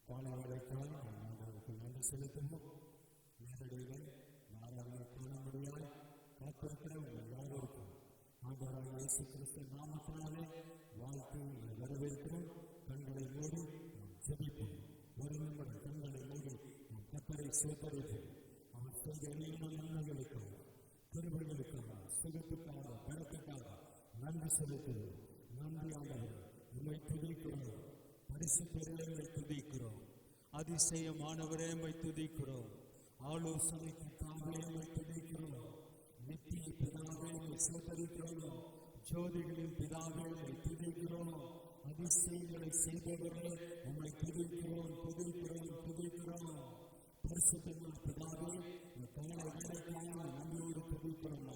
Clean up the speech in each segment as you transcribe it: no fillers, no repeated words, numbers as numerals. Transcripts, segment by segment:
பாடல்களுக்காக அவருக்கு நன்றி செலுத்துவோம். நேரடியில் நாராயண காண முடியாய் காத்திருக்கிற உங்கள் யாவருக்கும் ஆண்டவராகிய இயேசு கிறிஸ்து நாமத்தினாலே வாழ்த்து வரவேற்கிறோம். கண்களை மூடி ஜெபிப்போம். ஒரு நிமிடம் கண்களை மூடி கர்த்தரை சேகரிப்போம். அவர் செய்த எல்லா நன்மைகளுக்காக, கிருபைகளுக்காக, சுகத்துக்காக, பலத்துக்காக நன்றி செலுத்துவோம். நன்றி ஆண்டவரே, உம்மை துதிக்கிறோம். பரிசுத்தரை துதிக்கிறோம். அதிசயமானவரே உம்மை துதிக்கிறோம். ஆலோசனை கர்த்தாவே உம்மை துதிக்கிறோம். நித்திய பிதாவே உம்மை சேகரிக்கிறோம். ஜோதிகளின் பிதாவே உம்மை துதிக்கிறோம். அதிசயங்களை செய்தவரே உம்மை துதிக்கிறோம், துதிக்கிறோம், துதிக்கிறோம். பரிசுத்தமான பிதாவே, இந்த கால வேலைக்காக நன்றியோடு துதிக்கிறோம்.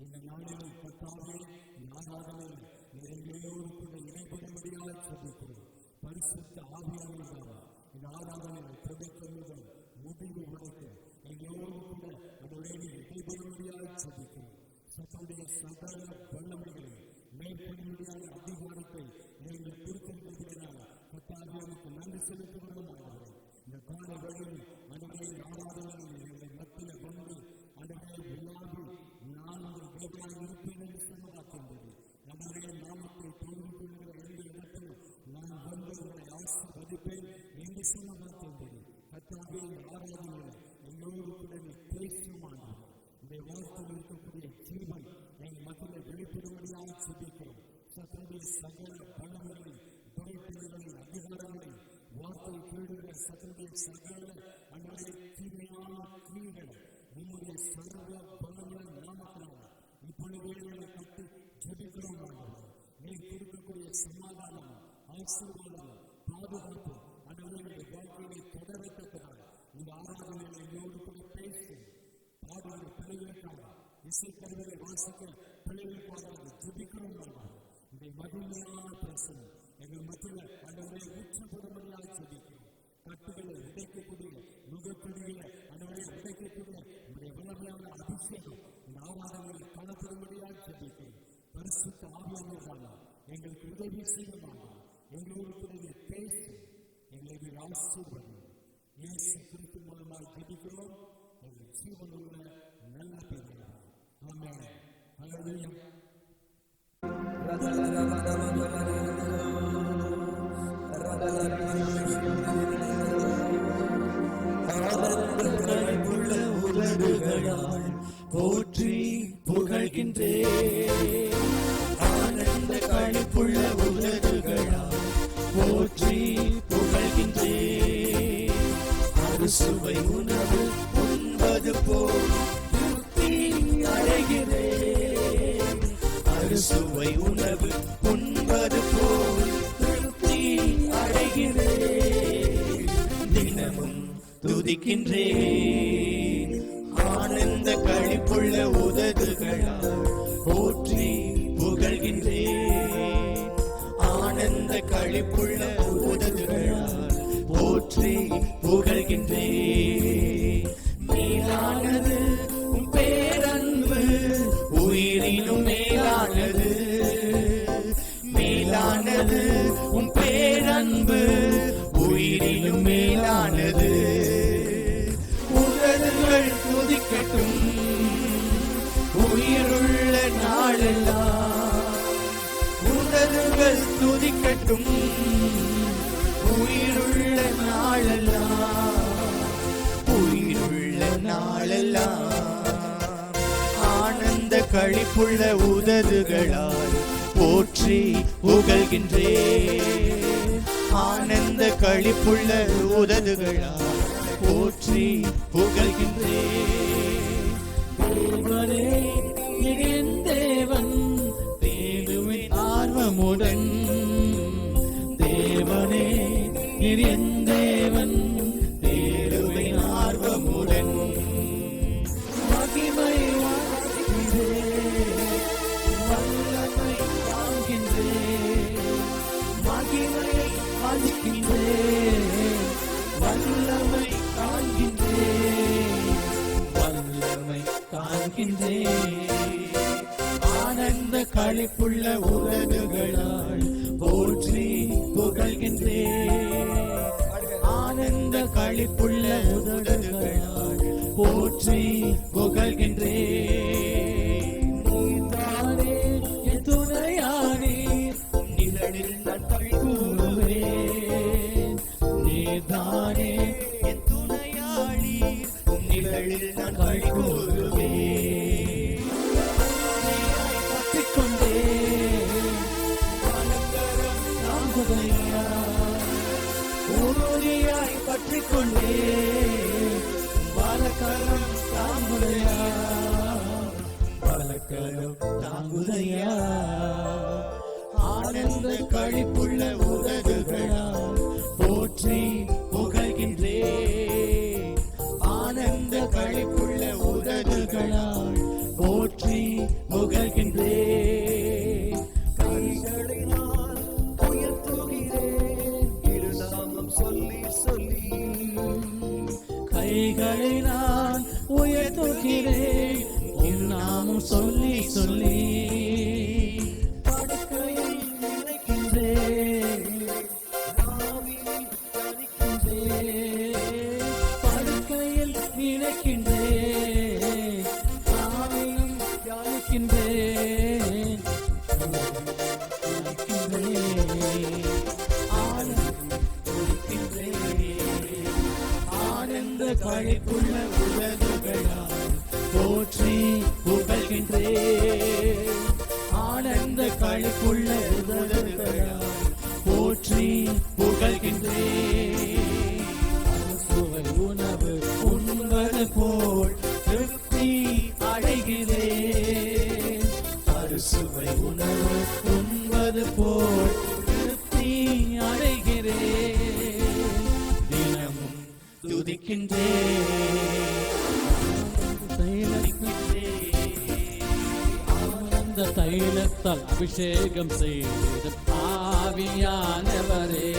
இந்த நாளிலே கர்த்தாவே, இந்த ஆராதனையில் எங்களோடு கூட இணைபடும்படியாக துதிக்கிறோம். பரிசுத்த ஆவியானவராக இந்த ஆராதனையை துதிக்கும் முதல் முடிவு வரைக்கும் எங்களோடு கூட அதோடு இணைபடும்படியாக துதிக்கிறோம். சத்துடைய சகல வல்லமைகளை மேற்கொள்ளும்படியான அதிகாரத்தை நீங்கள் கொடுத்திருக்கிறீர்கள். கர்த்தாவே, நமக்கு நன்றி செலுத்துகிறோம். இந்த கால வேளையில் அதனை ஆராதனையில் எங்கள் மத்தியில் வந்து அதனை விழாவி நான் ஒரு தேவனாக இருப்பேன் என்று சொன்னதாக்கின்றது. நம்முடைய நாமத்தை தோன்றிக்கொள்கிற எந்த இடத்தில் நான் வந்து உங்களை ஆசீர்வதிப்பேன் என்று சொன்னதாக்கின்றது. கர்த்தாவே, ஆராதனையில் எங்களோடு கூட பேசுமானது இந்த வார்த்தையில் இருக்கக்கூடிய ஜீவன் எங்கள் மத்தியில் வெளிப்படும்படியாக சிந்திக்கிறோம். சத்துடைய சகல பலன்களை, துறைப்பிள்ளைகளை, அதிகாரங்களை, வார்த்தை கேடுகிற சத்துடைய சகல அன்றைய தீமையான கிரியைகளை நம்முடைய சர்வ பலமான நாமத்தினால் இப்பொழுதே கட்டு ஜெபிக்கிறோம். நீர் கொடுக்கக்கூடிய சமாதானம், ஆசீர்வாதம், பாதுகாப்பு அன்றைய வாழ்க்கையை தொடரத்தக்கதாக இந்த ஆராதனைகளை எங்களோடு கூட பேசும். பாடுகிற பிள்ளைகளுக்காக, இசைக்கருவிகளை வாசிக்க பிள்ளைகளுக்காக ஜெபிக்கிறோம். இந்த மகிமையான பிரசனம் எங்கள் மத்தியில் அன்றைய ஊற்றப்படும்படியாக ஜெபிக்கிறோம். கட்டுகளை உடைக்கக்கூடிய, நுகக்கடிகளை அன்றைய உடைக்கக்கூடிய நம்முடைய வல்லமையான அபிஷேகம் இந்த ஆராதனைகளை காணப்படும்படியாக ஜெபிக்கிறோம். பரிசுத்த ஆவியானவராக எங்களுக்கு உதவி செய்யமாக எங்களோடு கூட பேசி எங்களை ஆசீர்வதி. இயேசு கிறிஸ்து மூலமாக ஜெபிக்கிறோம். எங்கள் ஜீவனுள்ள நல்ல பேர். ஆமென். ஹல்லேலூயா. ஆனந்தங்களுள்ள உதடுகளால் போற்றி புகழ்கின்றேன். ஆனந்த களிப்புள்ள உதடுகளால் போற்றி புகழ்கின்றேன். அறுசுவை உணவு உண்பது போல் திருப்தி அடைகிறேன். அறுசுவை உணவு உண்பது போல் திருப்தி அடைகிறேன். தினமும் துதிக்கின்றேன். ஆனந்த களிப்புள்ள உதடுகளால் போற்றி புகழ்கின்றேன். ஆனந்த களிப்புள்ள உதடுகளால் போற்றி புகழ்கின்றேன். மேலானது உன் பேரன்பு, உயிரினும் மேலானது. மேலானது உன் பேரன்பு, உயிரினும் மேலானது. உதடுகள் துதிக்கட்டும் உயிருள்ள நாளெல்லாம். உதடுகள் துதிக்கட்டும் உயிருள்ள நாளெல்லாம். உயிருள்ள நாளெல்லாம். ஆனந்த களிப்புள்ள உதடுகளால் போற்றி புகழ்கின்றேன். ஆனந்த களிப்புள்ள உதடுகளால் போற்றி புகழ்கின்றேன். தேவனே என் தேவன், தேடுவேன் ஆர்வமுடன். தேவனே என் தேவன், தேடுவேன் ஆர்வமுடன். மகிமை வாழ்கின்றேன், வல்லமை காண்கின்றேன். மகிமையை வாழ்கின்றேன், வல்லமை காண்கின்றேன். வல்லமை காண்கின்றேன். ஆனந்த களிப்புள்ள உதடுகளால் போற்றி புகழ்கின்றேன். களிப்புள்ள உதடுகளால் போற்றி புகழ்கின்றேன். நீதானே என் துணையானீர், நிழலில் நான் களி கூறுவேன். நீதானே என் துணையாளி, நிழலில் நான் களி கூறுவேன். பற்றிக்கொண்டேன் வலக்கரம் தாங்குதையா, உறுதியாய் பற்றிக்கொண்டேன் வலக்கரம் தாங்குதையா, வலக்கரம் தாங்குதையா. ஆனந்த களிப்புள்ள உதடுகளால் போற்றி புகழ்கின்றேன். ஆனந்த களிப்புள்ள உதடுகளால் போற்றி புகழ்கின்றேன். கைகளை நான் உயர்த்துகிறேன் திருநாமம் சொல்லி சொல்லி, கைகளை நான் உயர்த்துகிறேன் உம் நாமம் சொல்லி சொல்லி. படுக்கையை நினைக்கின்றேன், நாவினில் தரிக்கின்றேன். படுக்கையில் நினைக்கின்றேன், நாவிலும் தியானிக்கின்றேன். ஆனந்த களிப்புள்ள உதடுகளால் போற்றி புகழ்கின்றேன். ஆனந்த களிப்புள்ள உதடுகளால் போற்றி புகழ்கின்றேன். சுவை உணவு உண்பது போல் திருப்தி அடைகிறேன். அறுசுவை உணவு உண்பது போல் திருப்தி அடைகிறேன். தினமும் துதிக்கின்றேன், ஆனந்த தைலத்தால் அபிஷேகம் செய்த ஆவியானவரே,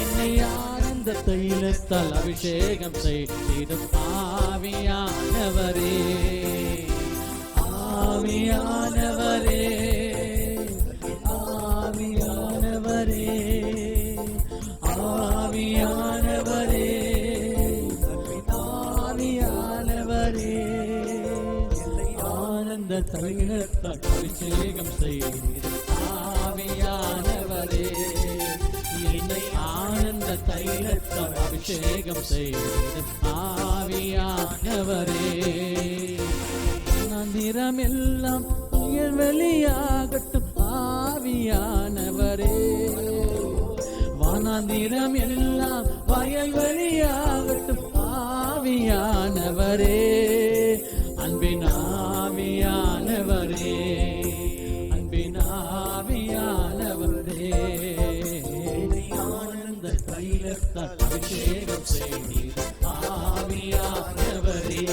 என்னை ஆனந்த தைலத்தால் அபிஷேகம் செய்த ஆவியானவரே. ஆவியானவரே, ஆவியானவரே, ஆவியானவரே, ஆவியானவரே. ஆனந்த தைலத்தால் அபிஷேகம் செய்த ஆவியானவரே, என்னை ஆனந்த தைலத்தால் அபிஷேகம் செய்த ஆவியானவரே. நிறமெல்லாம் உயர் வெளியாகட்டும் ஆவியானவரே. வானாந்திரம் எல்லாம் வயல்வெளியாகட்டும் ஆவியானவரே. அன்பின் ஆவியானவரே, அன்பின் ஆவியானவரே. ஆனந்த தைலத்தால் அபிஷேகம் செய்தீர் ஆவியானவரே,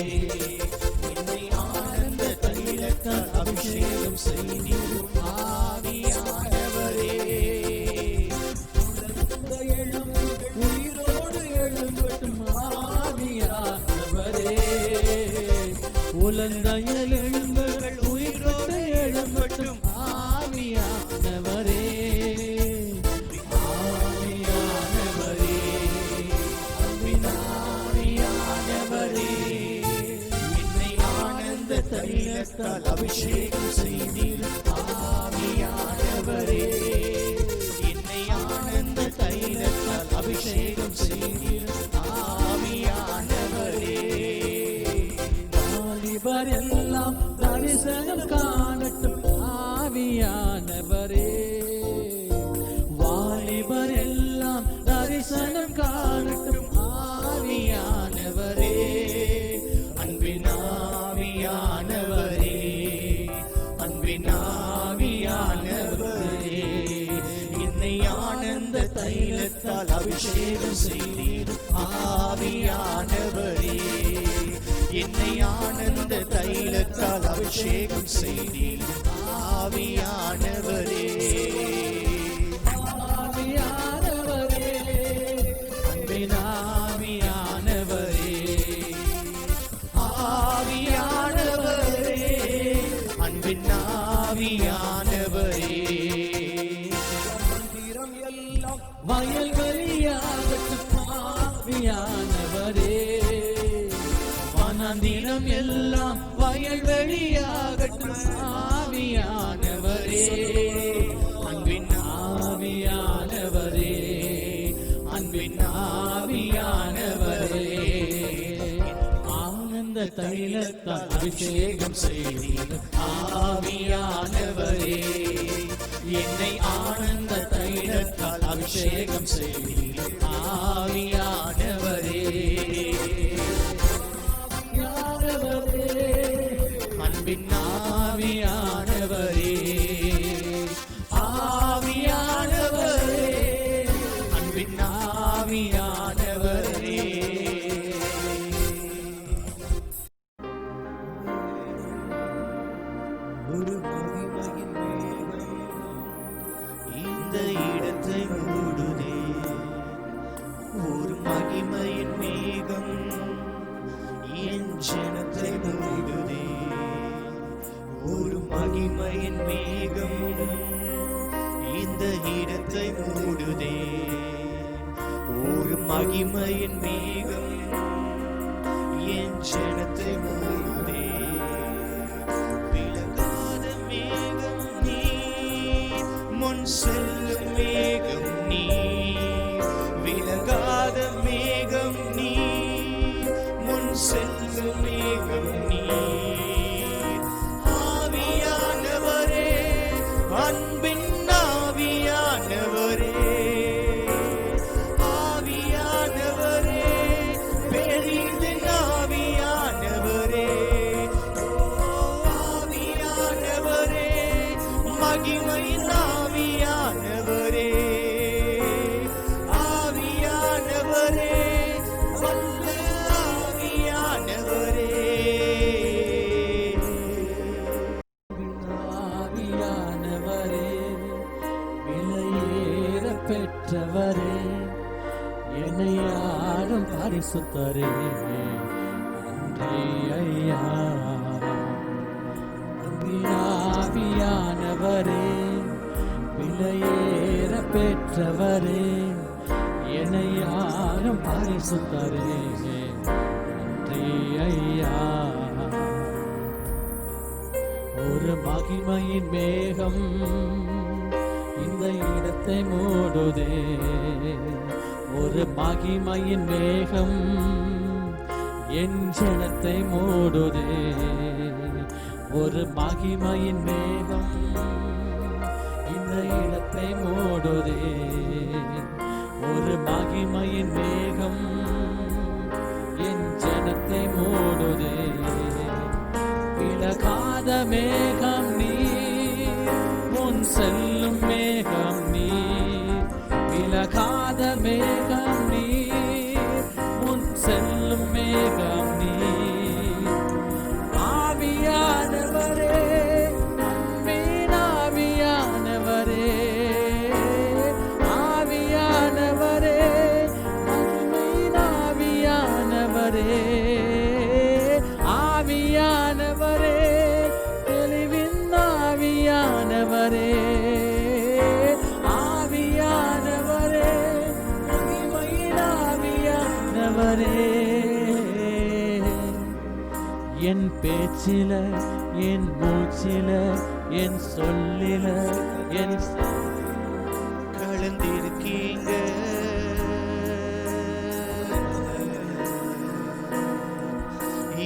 என்னை ஆனந்த தைலத்தால் அபிஷேகம் செய்தீர் ஆவியானவரே. உயிரோடு எழும்பட்டும் ஆவியானவரே, உலர்ந்த எலும்புகள் உயிரோடு எழும்பட்டும் ஆவியானவரே. ஆவியானவரே, அன்பின் ஆவியானவரே, என்னை ஆனந்த தைலத்தால் அபிஷேகம் செய்தீர் ஆவியானவரே, என்னை ஆனந்த தைலத்தால் அபிஷேகம் செய்தீர் ஆவியானவரே. வாலிபர் எல்லாம் தரிசனம் காணட்டும் ஆவியானவரே, வாலிபர் எல்லாம் தரிசனம் காணட்டும் ஆவியானவரே. அன்பின் ஆவியானவரே, அன்பின் ஆவியானவரே, என்னை ஆனந்த தைலத்தால் அபிஷேகம் செய்தீர் ஆவியானவரே, என்னை ஆனந்த தைலத்தால் அபிஷேகம் செய்தீர் ஆவியானவரே. ஆவியானவரே, அன்பின் ஆவியானவரே, ஆவியானவரே, அன்பின் ஆவியானவரே. மந்திரம் எல்லாம் வயல்வெளியாகட்டும் ஆவியானவரே வனாந்திரம் எல்லாம் வயல்வெளியாகட்டும் ஆவியானவரே அன்பின் ஆவியானவரே அன்பின் ஆவியானவரே ஆனந்த தைலத்தால் அபிஷேகம் செய்தீர் ஆவியானவரே என்னை ஆனந்த தைலத்தால் அபிஷேகம் செய்தீர் ஆவியானவரே அன்பின் ஆவியானவரே ஆவியானவரே அன்பின் ஆவியானவரே ஒரு மகிமையின் மேகம் இந்த இடத்தை மூடுதே ஒரு மகிமையின் மேகம் என் ஜனத்தை மூடுதே ஒரு மகிமையின் மேகம் இந்த இடத்தை மூடுதே ஒரு மகிமையின் மேகம் என் ஜனத்தை மூடுதே விலகாத மேகம் நீ முன் செல்லும் மேகம் நீ விலகாத மேகம் நீ முன் செல்லும் மேகம் நீ ஆவியானவரே அன்பின் ஆவியானவரே ஆவியானவரே பெரிதின் ஆவியானவரே ஆவியானவரே மகிமையின் ஆவியானவரே ஆவியானவரே வல்ல ஆவியானவரே ஆவியானவரே விலையேற பெற்றவரே என்னை யாரும் பரிசுத்தரே நன்றி ஐயா ஆவியானவரே விலையேற பெற்றவரே என்னை யாரும் பரிசுத்தரே நன்றி ஐயா ஒரு மகிமையின் மேகம் இந்த இடத்தை மூடுதே ஒரு மகிமையின் மேகம் என் ஜனத்தை மூடுதே ஒரு மகிமையின் மேகம் இந்த இடத்தை மூடுதே ஒரு மகிமையின் மேகம் என் ஜனத்தை மூடுதே விலகாத மேகம் நீ முன் செல்லும் மேகம் நீ விலகாத மேகம் நீ முன் செல்லும் மேகம் நீ ஆவியானவரே அன்பின் ஆவியானவரே ஆவியானவரே மகிமையின் ஆவியானவரே ஆவியானவரே தெளிவின் ஆவியானவரே ஆவியானவரே மகிமையின் ஆவியானவரே என் பேச்சில என் மூச்சில என் சொல்லில என் கலந்திருக்கீங்க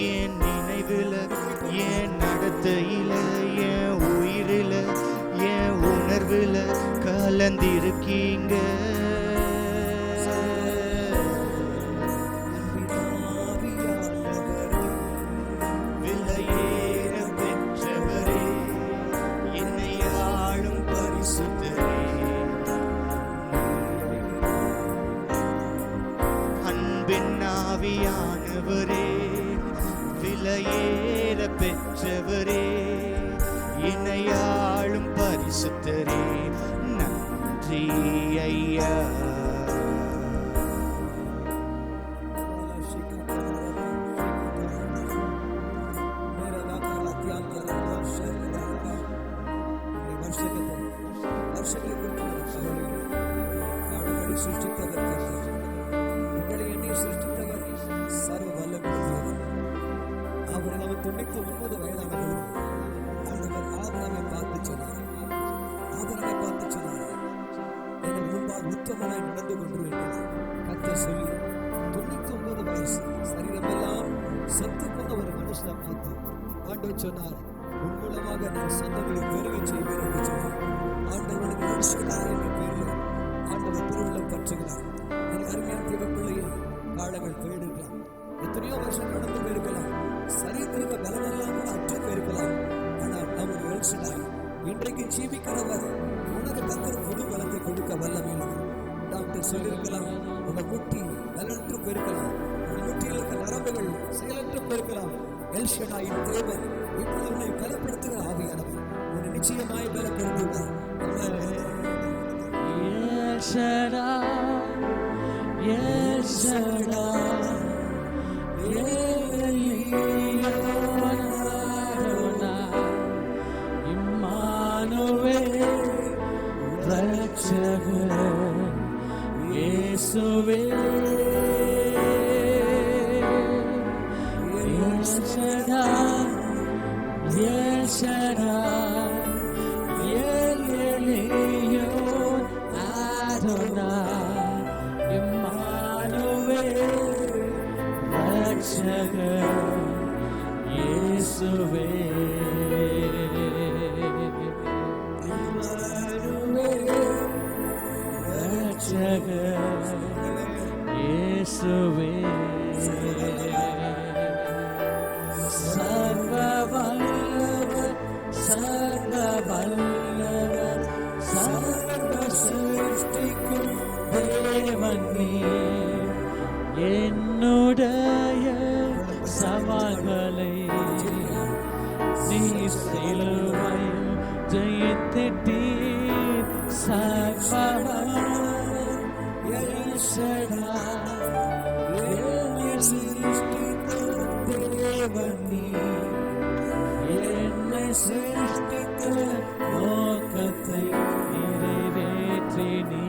என் நினைவுல என் நடத்தையில என் உயிரில என் உணர்வுல கலந்திருக்கீங்க விலையேற பெற்றவரே என்னை ஆளும் பரிசுத்தரே அன்பின் ஆவியானவரே விலையேற பெற்றவரே என்னை ஆளும் பரிசுத்தரே நன்றி ஐயா சృష్టిத்தவர் கர்த்தர். உங்களை என்னை உத்தமனாய் நடந்து கொண்டிருக்கிறார். கர்த்தர் சொல்லி 99 வயசு சரீரமெல்லாம் செத்து போன ஒரு மனுஷனை பார்த்து ஆண்டவர் சொன்னார், உன் மூலமாக நான் சொந்தங்களை பெருக செய்வேன் என்று சொல்லி ஆண்டவனுக்கு எல்ஷடாய் என்ற பேரில் ஆண்டவர் திருவிழம் பற்றுகிறார். எனக்கு அருமையான தேவ பிள்ளையை காலங்கள் போயிருக்கலாம், எத்தனையோ வருஷம் கடந்து போயிருக்கலாம், சரீரத்திற்கு பலமெல்லாம் கூட அற்று போயிருக்கலாம். ஆனால் அவர் எல்ஷடாய் இன்றைக்கு ஜீவிக்கிறவர். உனக்கு கர்த்தர் புது பலத்தை கொடுக்க வல்லமையானவர். டாக்டர் சொல்லியிருக்கலாம், உங்க முட்டி பலனற்று போயிருக்கலாம், உங்க முட்டியில் இருக்க நரம்புகள் செயலற்று போயிருக்கலாம். எல்ஷடாயின் தேவன் இப்பொழுது உன்னை பலப்படுத்துகிற ஆவியானவர் உன்னை நிச்சயமாய் பலப்படுத்துவார். இயேசுவே என்னுடைய சவால்களை நீ சிலுவையில் ஜெயித்திட்டீர். என்னை சிருஷ்டித்த நோக்கத்தை நிறைவேற்றினீர்.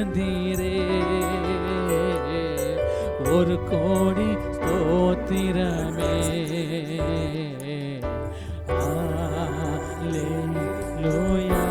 மகிழ்ந்தீரே ஒரு கோடி ஸ்தோத்திரமே அல்லேலூயா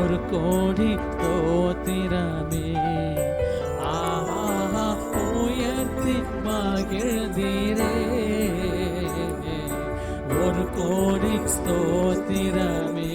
ஒரு கோடி ஸ்தோத்திரமே உயர்த்தி மகிழ்ந்தீரே ஒரு கோடி ஸ்தோத்திரமே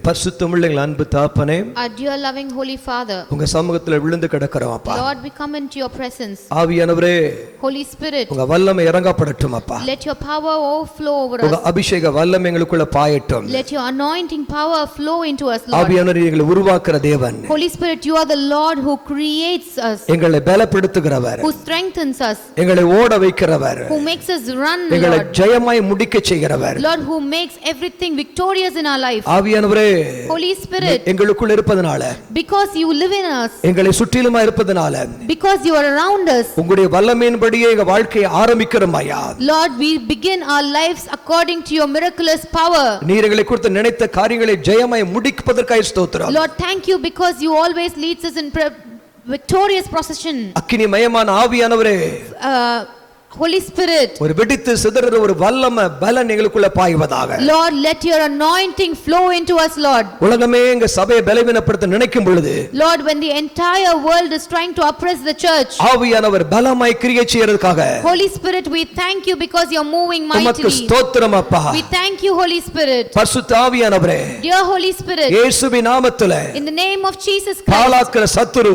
பரிசுத்தமுள்ள எங்கள் அன்பு தகப்பனே, our dear loving holy father, உங்க சமூகத்துல விழுந்து கிடக்கிறோம் அப்பா. Lord, we come into your presence. ஆவியானவரே, Holy Spirit, உங்க வல்லமை இறங்கப்படட்டும் அப்பா. let your power overflow over உங்க us. அபிஷேக வல்லமை எங்களுக்குள்ள பாயட்டும். Let your anointing power flow into us, Lord. ஆவியானவரே, எங்களை உருவாக்குற தேவன். Holy Spirit, you are the Lord who creates us, எங்களை பலப்படுத்துகிறவர், who strengthens us, எங்களை ஓட வைக்கிறவர், who makes us run, எங்களை Lord. ஜெயமாய் முடிக்க செய்கிறவர். Lord, who makes everything victorious in our life. ஆவியானவரே, Holy Spirit, எங்களுக்குள்ள இருப்பதனால, because you live in us, எங்களை சுற்றிலுமா இருப்பதனால, because you are around us, உங்களுடைய வல்லமையின்படியே எங்க வாழ்க்கையை ஆரம்பிக்கிறோம் ஐயா. Lord, we begin our lives according to your miraculous power. நீர் எங்களை குறித்து நினைத்த காரியங்களை ஜெயமாய் முடிப்பதற்காக ஸ்தோத்திரம். Lord, thank you because you always leads us in victorious procession. அக்கினிமயமான ஆவியானவரே, Holy Spirit, ஒரு வெடித்து சிதறுற ஒரு வல்லமை பலன் எங்களுக்குள்ள பாய்வதாக. Lord, let your anointing flow into us, Lord. உலகமே எங்க சபையை பலவீனப்படுத்த நினைக்கும் பொழுது, Lord, when the entire world is trying to oppress the church, ஆவியானவர் பலமாய் கிரியை செய்யறதுக்காக, Holy Spirit, we thank you because you're moving உமக்கு mightily. ஸ்தோத்திரம் அப்பா. We thank you, Holy Spirit. பரிசுத்த ஆவியானவரே, Dear Holy Spirit, இயேசுவின் நாமத்திலே in the name of Jesus Christ, பாலாக்கிற சத்துரு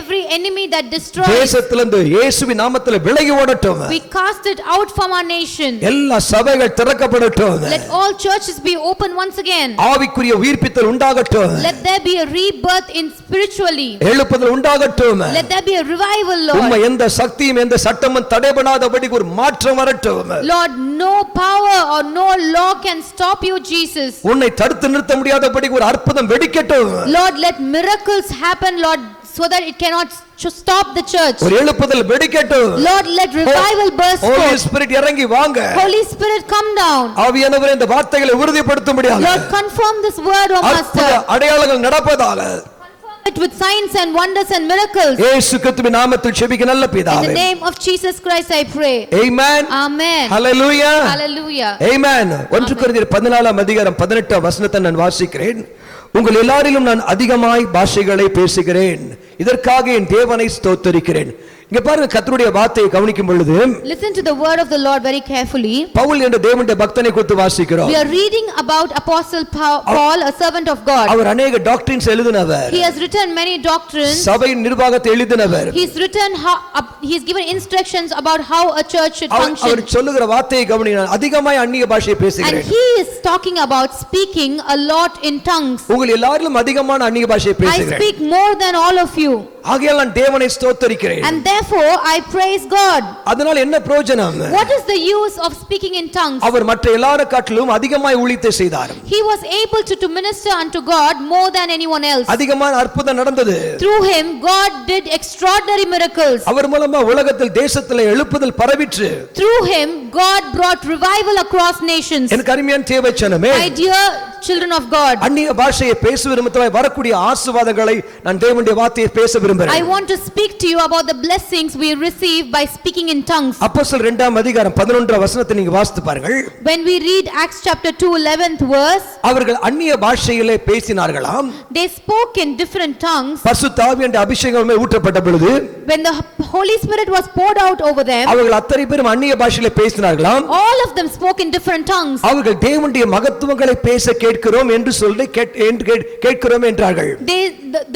every enemy that destroys, தேசத்திலிருந்து இயேசுவின் நாமத்திலே விலகி ஓடட்டும். We cast it out from our nation. எல்லா சபைகள் திறக்கப்படட்டும். Let all churches be open once again. ஆவிக்குரிய உயிர்ப்பித்தல் உண்டாகட்டும். Let there be a rebirth in spiritually. எழுப்புதல் உண்டாகட்டும். Let there be a revival, உம்மை Lord. எந்த சக்தியும் எந்த சட்டமும் தடைபடாதபடி ஒரு மாற்றம் வரட்டும். Lord, no power or no law can stop you, Jesus. உன்னை தடுத்து நிறுத்த முடியாதபடி ஒரு அற்புதம் வெடிக்கட்டும். Lord, let miracles happen, Lord, so that it cannot stop the church. ஒரு எழுப்புதல் வெடிக்கட்டும். Lord, let revival burst Holy forth. Spirit இறங்கி வாங்க. Holy Spirit, come down. ஆவியானவரே இந்த வார்த்தைகளை உறுதிப்படுத்தும்படியாக Lord, confirm this word, O அற்புத Master. அடையாளங்கள் நடப்பதாக Confirm it with signs and wonders and miracles. இயேசு கிறிஸ்துவின் நாமத்தில் ஜெபிக்க நல்ல In the பிதாவே. name of Jesus Christ I pray. Amen. Amen. Hallelujah. Hallelujah. Amen. 1 கொரிந்தியர் 14 அதிகாரம் 18 வசனத்தை நான் வாசிக்கிறேன். உங்கள் எல்லாரிலும் நான் அதிகமாய் பாஷைகளை பேசுகிறேன், இதற்காக என் தேவனை ஸ்தோத்திரிக்கிறேன். இங்க பாருங்க, கர்த்தருடைய வார்த்தையை கவனிக்கும் பொழுது Listen to the word of the Lord very carefully. Pavul என்ற தேவனுடைய பக்தனை குறித்து வாசிக்கிறோம். We are reading about Apostle Paul, a servant of God. அவர் अनेक டாக்டரின்ஸ் எழுதினவர். He has written many doctrines. சபையின் நிர்வாகத்தை எழுதினவர். He's given instructions about how a church should our function. சொல்லுகிற வார்த்தையை கவனிங்க. அதிகமாய் அந்நிய பாஷையை And பேசுகிறேன். he is talking about speaking a lot in tongues. உங்கள் எல்லாரிலும் அதிகமான அந்நிய பாஷையை I பேசுகிறேன். speak more than all of you. ஆகையால் நான் தேவனை ஸ்தோத்திரிக்கிறேன். And therefore I praise God. அதனால் என்ன பிரயோஜனம்? What is the use of speaking in tongues? அவர் மற்ற எல்லார காட்டிலும் அதிகமாய் ஊழியத்தை செய்தார். He was able to minister unto God more than anyone else. அதிகமான அற்புதம் நடந்தது. Through him God did extraordinary miracles. அவர் மூலமா உலகத்தில் தேசத்தில் எழுப்புதல் பரவிற்று. Through him God brought revival across nations. எனக்கு அருமையான தேவச்சனமே, My dear children of God, அந்நிய பாஷையை பேசுவது நிமித்தமாய் வரக்கூடிய ஆசீர்வாதங்களை நான் தேவனுடைய வார்த்தையை பேச விரும்புகிறேன். I want to speak to you about the blessings we receive by speaking in tongues. அப்போஸ்தலர் 2 அதிகாரம் 11 வசனத்தை நீங்க வாசித்து பாருங்கள். When we read Acts chapter 2 11th verse, அவர்கள் அந்நிய பாஷையிலே பேசினார்களாம். they spoke in different tongues. பரிசுத்த ஆவியின் அபிஷேகம் மேல் ஊற்றப்பட்ட பொழுது When the Holy Spirit was poured out over them, அவர்கள் அத்தனை பேரும் அந்நிய பாஷையிலே பேசினார்களாம். all of them spoke in different tongues. அவர்கள் தேவனுடைய மகத்துவங்களை பேச கேட்கிறோம் என்று சொல்லி கேட்கிறோம் என்றார்கள்.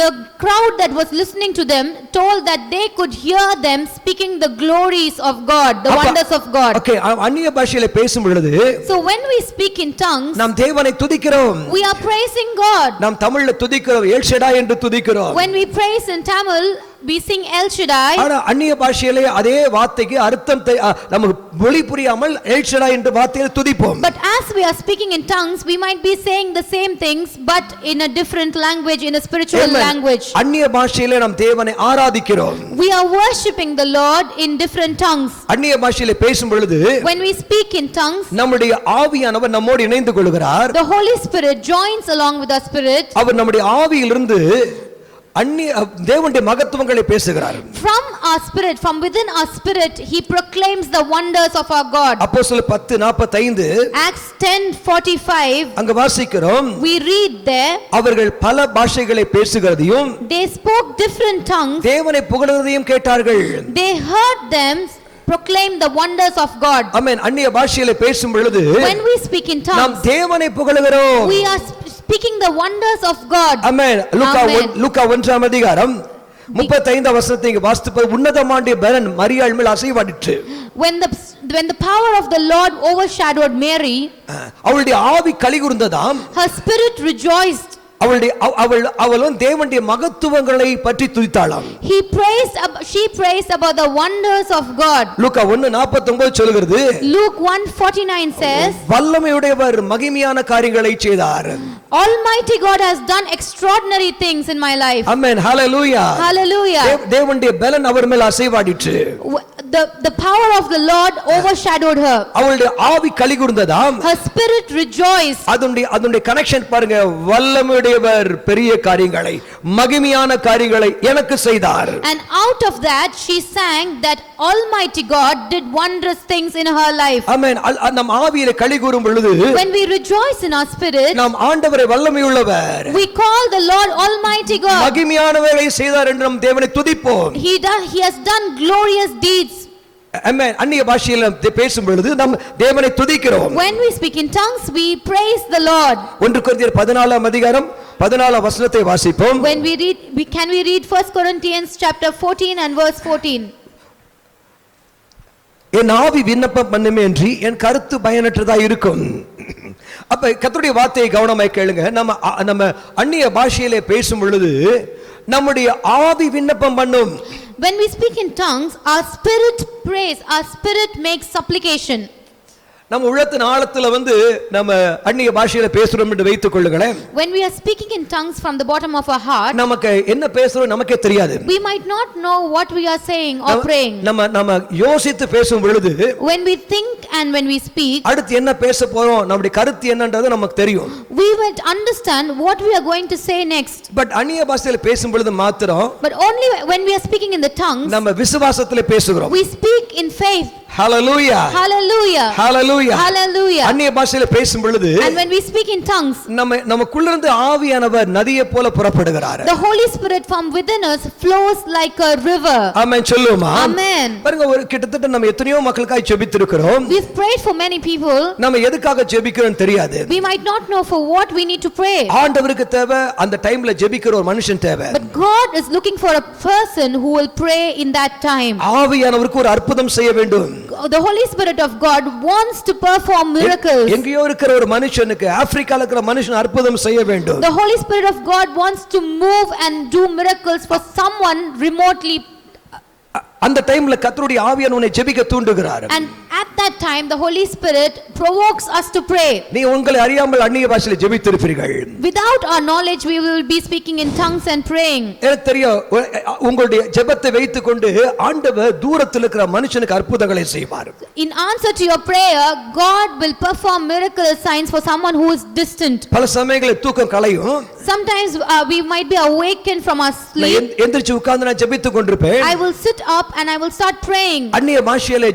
The crowd that was listening to them told that they could hear them speaking the glories of God, the wonders of God. Okay, அந்நிய பாஷையிலே பேசும் பொழுது So when we speak in tongues, நாம் தேவனை துதிக்கிறோம். we are praising God. நாம் தமிழ்ல துதிக்கிறோம், எல் ஷடாய் என்று துதிக்கிறோம். When we praise in Tamil, we sing El Shaddai. ஆனா அந்நிய பாஷையிலே அதே வார்த்தைக்கு அர்த்தம் நமக்கு மொழி புரியாமல் எல் ஷடாய் என்ற வார்த்தையை துதிப்போம். But as we are speaking in tongues, we might be saying the same things but in a different language, in a spiritual language. அந்நிய பாஷையிலே நாம் தேவனை ஆராதிக்கிறோம். We are worshiping the Lord in different tongues. அந்நிய பாஷையிலே பேசும் பொழுது When we speak in tongues, நம்முடைய ஆவியானவர் நம்மோடு இணைந்து கொள்கிறார். the Holy Spirit joins along with our spirit. அவர் நம்முடைய ஆவியிலிருந்து அந்நிய தேவனுடைய மகத்துவங்களை பேசுகிறார். From our spirit, from within our spirit, he proclaims the wonders of our God. அப்போஸ்தலர் 10:45 Acts 10:45, அங்க வாசிக்கிறோம். we read there, அவர்கள் பல பாஷைகளை பேசுகிறதையும் they spoke different tongues. தேவனை புகழ்வதையும் கேட்டார்கள். They heard them proclaim the wonders of God. ஆமென். அந்நிய பாஷையிலே பேசும் பொழுது When we speak in நாம் tongues, தேவனை புகழுகிறோம். we are speaking the wonders of God. Amen. Amen. லூக்கா 1 அதிகாரம் 35 வசனத்தை இங்க வாசித்து உன்னதமாண்டிய பலன் மரியாள் மேல் அசைவாடிற்று. When the power of the Lord overshadowed Mary, அவளுடைய ஆவி கலிகூர்ந்ததாம். her spirit rejoiced. அவள் தேவனுடைய மகத்துவங்களை பற்றி துதித்தாளாம். She praised about the wonders of God. லூக்கா 1:49 சொல்கிறது. Luke 1:49 says, வல்லமையுடையவர் மகிமையான காரியங்களை செய்தார். Almighty God has done extraordinary things in my life. Amen. Hallelujah. Hallelujah. தேவனுடைய பலன் அவர் மேல் அசைவாடிற்று. The power of the Lord overshadowed her. அவளுடைய ஆவி கலிகூர்ந்ததாம். Her spirit rejoiced. அதனுடைய கனெக்ஷன் பாருங்க. வல்லமையுடையவர் பெரிய காரியங்களை மகிமையான காரியங்களை எனக்கு செய்தார். And out of that she sang that Almighty God did wondrous things in her life. Amen. நம் ஆவியிலே கலிகூரும் பொழுது When we rejoice in our spirit, நாம் ஆண்டவரை வல்லமையுள்ளவர், we call the Lord Almighty God. மகிமையானவைகளை செய்தார் என்று நம் தேவனை துதிப்போம். He has done glorious deeds. Amen. அந்நிய பாஷையில பேசும் பொழுது நாம் தேவனை துதிக்கிறோம். When we speak in tongues, we praise the Lord. 1 கொரிந்தியர் 14 அதிகாரம் 14 வசனத்தை வாசிப்போம். When we read, can we read 1 Corinthians chapter 14 and verse 14? என் ஆவி விண்ணப்பம் பண்ணுமே என்று என் கருத்து பயனற்றதா இருக்கும். அப்ப கர்த்தருடைய வார்த்தையை கவனமாய் கேளுங்க. நம்ம அந்நிய பாஷையிலே பேசும் பொழுது நம்முடைய ஆவி விண்ணப்பம் பண்ணும். When we speak in tongues, our spirit prays, our spirit makes supplication. நம்ம உள்ளத்தின் ஆழத்துல நம்ம அந்நிய பாஷையில பேசுறோம் என்று வைத்துக் கொள்ளுங்களேன். When we are speaking in tongues from the bottom of our heart, நமக்கு என்ன பேசுறோம் நமக்கே தெரியாது. we might not know what we are saying or praying. நம்ம யோசித்து பேசும் பொழுது, when we think and when we speak, அடுத்து என்ன பேச போறோம், நம்முடைய கருத்து என்னன்றது நமக்கு தெரியும். we will understand what we are going to say next. But அந்நிய பாஷையில பேசும் பொழுது மாத்திரம், but only when we are speaking in the tongues, நம்ம விசுவாசத்திலே பேசுகிறோம். we speak in faith. Hallelujah. Hallelujah. Hallelujah. Hallelujah. அந்நிய பாஷையில பேசும் பொழுது, and when we speak in tongues, நமக்குள்ளிருந்து ஆவியானவர் நதியை போல புறப்படுகிறார். the Holy Spirit from within us flows like a river. ஆமென் சொல்லுமா? Amen. பாருங்க, ஒரு கிட்டத்தட்ட நம்ம எத்தனையோ மக்களுக்காக ஜெபித்திருக்கிறோம். We've prayed for many people. நம்ம எதுக்காக ஜெபிக்கிறோம் தெரியாது. we might not know for what we need to pray. ஆண்டவருக்கு தேவை அந்த டைம்ல ஜெபிக்கிற ஒரு மனுஷன் தேவை. but God is looking for a person who will pray in that time. ஆவியானவருக்கு ஒரு அற்புதம் செய்ய வேண்டும். the Holy Spirit of God wants to perform miracles. எங்கேயோ இருக்கிற ஒரு மனுஷனுக்கு, ஆப்பிரிக்கால இருக்கிற மனுஷன் அற்புதம் செய்ய வேண்டும். the Holy Spirit of God wants to move and do miracles for someone remotely. அந்த டைம்ல கர்த்தருடைய ஆவியானவர் உன்னை ஜெபிக்க தூண்டுகிறார். and at that time the Holy Spirit provokes us to pray. நீ உங்களை அறியாமல் அந்நிய பாஷையில ஜெபித்திருப்பீர்கள். without our knowledge we will be speaking in tongues and praying. எனக்கு தெரியும், உங்களுடைய ஜெபத்தை வைத்துக்கொண்டு ஆண்டவர் தூரத்தில் இருக்கிற மனுஷனுக்கு அற்புதங்களை செய்வார். in answer to your prayer, God will perform miracle signs for someone who is distant. பல சமயங்களில் தூக்கம் கலையும். sometimes we might be awakened from our sleep. எந்திரிச்சு உட்கார்ந்து நான் ஜெபித்துக் கொண்டிருப்பேன். I will sit up and I will start praying. அந்நிய பாஷையில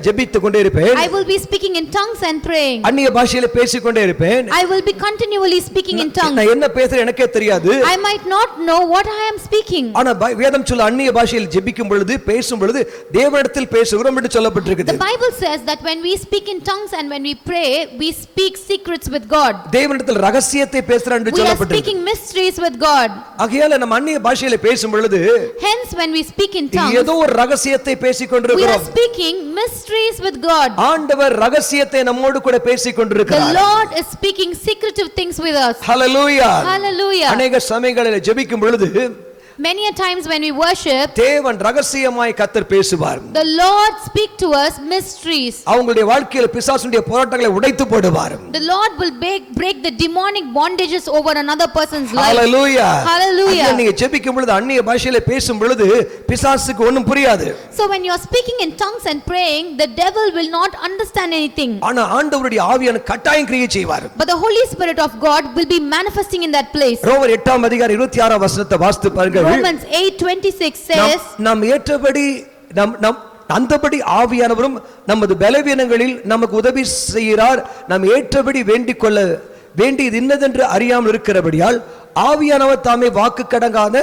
ஜெபித்துக் கொண்டே இருப்பேன். I will be speaking in tongues and praying. அந்நிய பாஷையில பேசிக் கொண்டே இருப்பேன். I will be continually speaking in tongues. நான் என்ன பேசுறேன் எனக்கே தெரியாது. I might not know what I am speaking. ஆனா வேதம் சொல்ல அந்நிய பாஷையில் ஜெபிக்கும் பொழுது, பேசும் பொழுது தேவனிடத்தில் பேசுகிறோம் என்று சொல்லப்பட்டிருக்குது. The Bible says that when we speak in tongues and when we pray, we speak secrets with God. தேவனிடத்தில் ரகசியத்தை பேசுறோம் என்று சொல்லப்பட்டிருக்குது. We are speaking mysteries with God. ஆகையால நம்ம அந்நிய பாஷையில பேசும் பொழுது, hence when we speak in tongues, ஏதோ ஒரு ரகசியத்தை பேசிக் கொண்டிருக்கிறோம். we are speaking mysteries with God. ஆண்டவர் ரகசியத்தை நம்மோடு கூட பேசிக் கொண்டிருக்கிறார். the Lord is speaking secretive things with us. Hallelujah. Hallelujah. அநேக சமயங்களில் ஜெபிக்கும் பொழுது, many a times when we worship, தேவன் ரகசியமாய் கர்த்தர் பேசுவார். the Lord speak to us mysteries. அவங்களுடைய வாழ்க்கையில் பிசாசுடைய போராட்டங்களை உடைத்து போடுவார். the Lord will break the demonic bondages over another person's life. Hallelujah. Hallelujah. நீங்க ஜெபிக்கும் பொழுது அந்நிய பாஷையில பேசும் பொழுது பிசாசுக்கு ஒண்ணும் புரியாது. so when you are speaking in tongues and praying, the devil will not understand anything. ஆனா ஆண்டவருடைய ஆவியானவர் கட்டாயம் கிரியை செய்வார். but the Holy Spirit of God will be manifesting in that place. ரோமர் 8ஆம் அதிகாரம் 26ஆம் வசனத்தை வாசித்து பாருங்க. Romans 8:26 says, நாம் ஏற்றபடி அந்தபடி ஆவியானவரும் நமது பலவீனங்களில் நமக்கு உதவி செய்கிறார். நாம் ஏற்றபடி வேண்டியது இன்னதென்று அறியாமல் இருக்கிறபடியால் ஆவியானவர் தாமே வாக்கு கடங்காத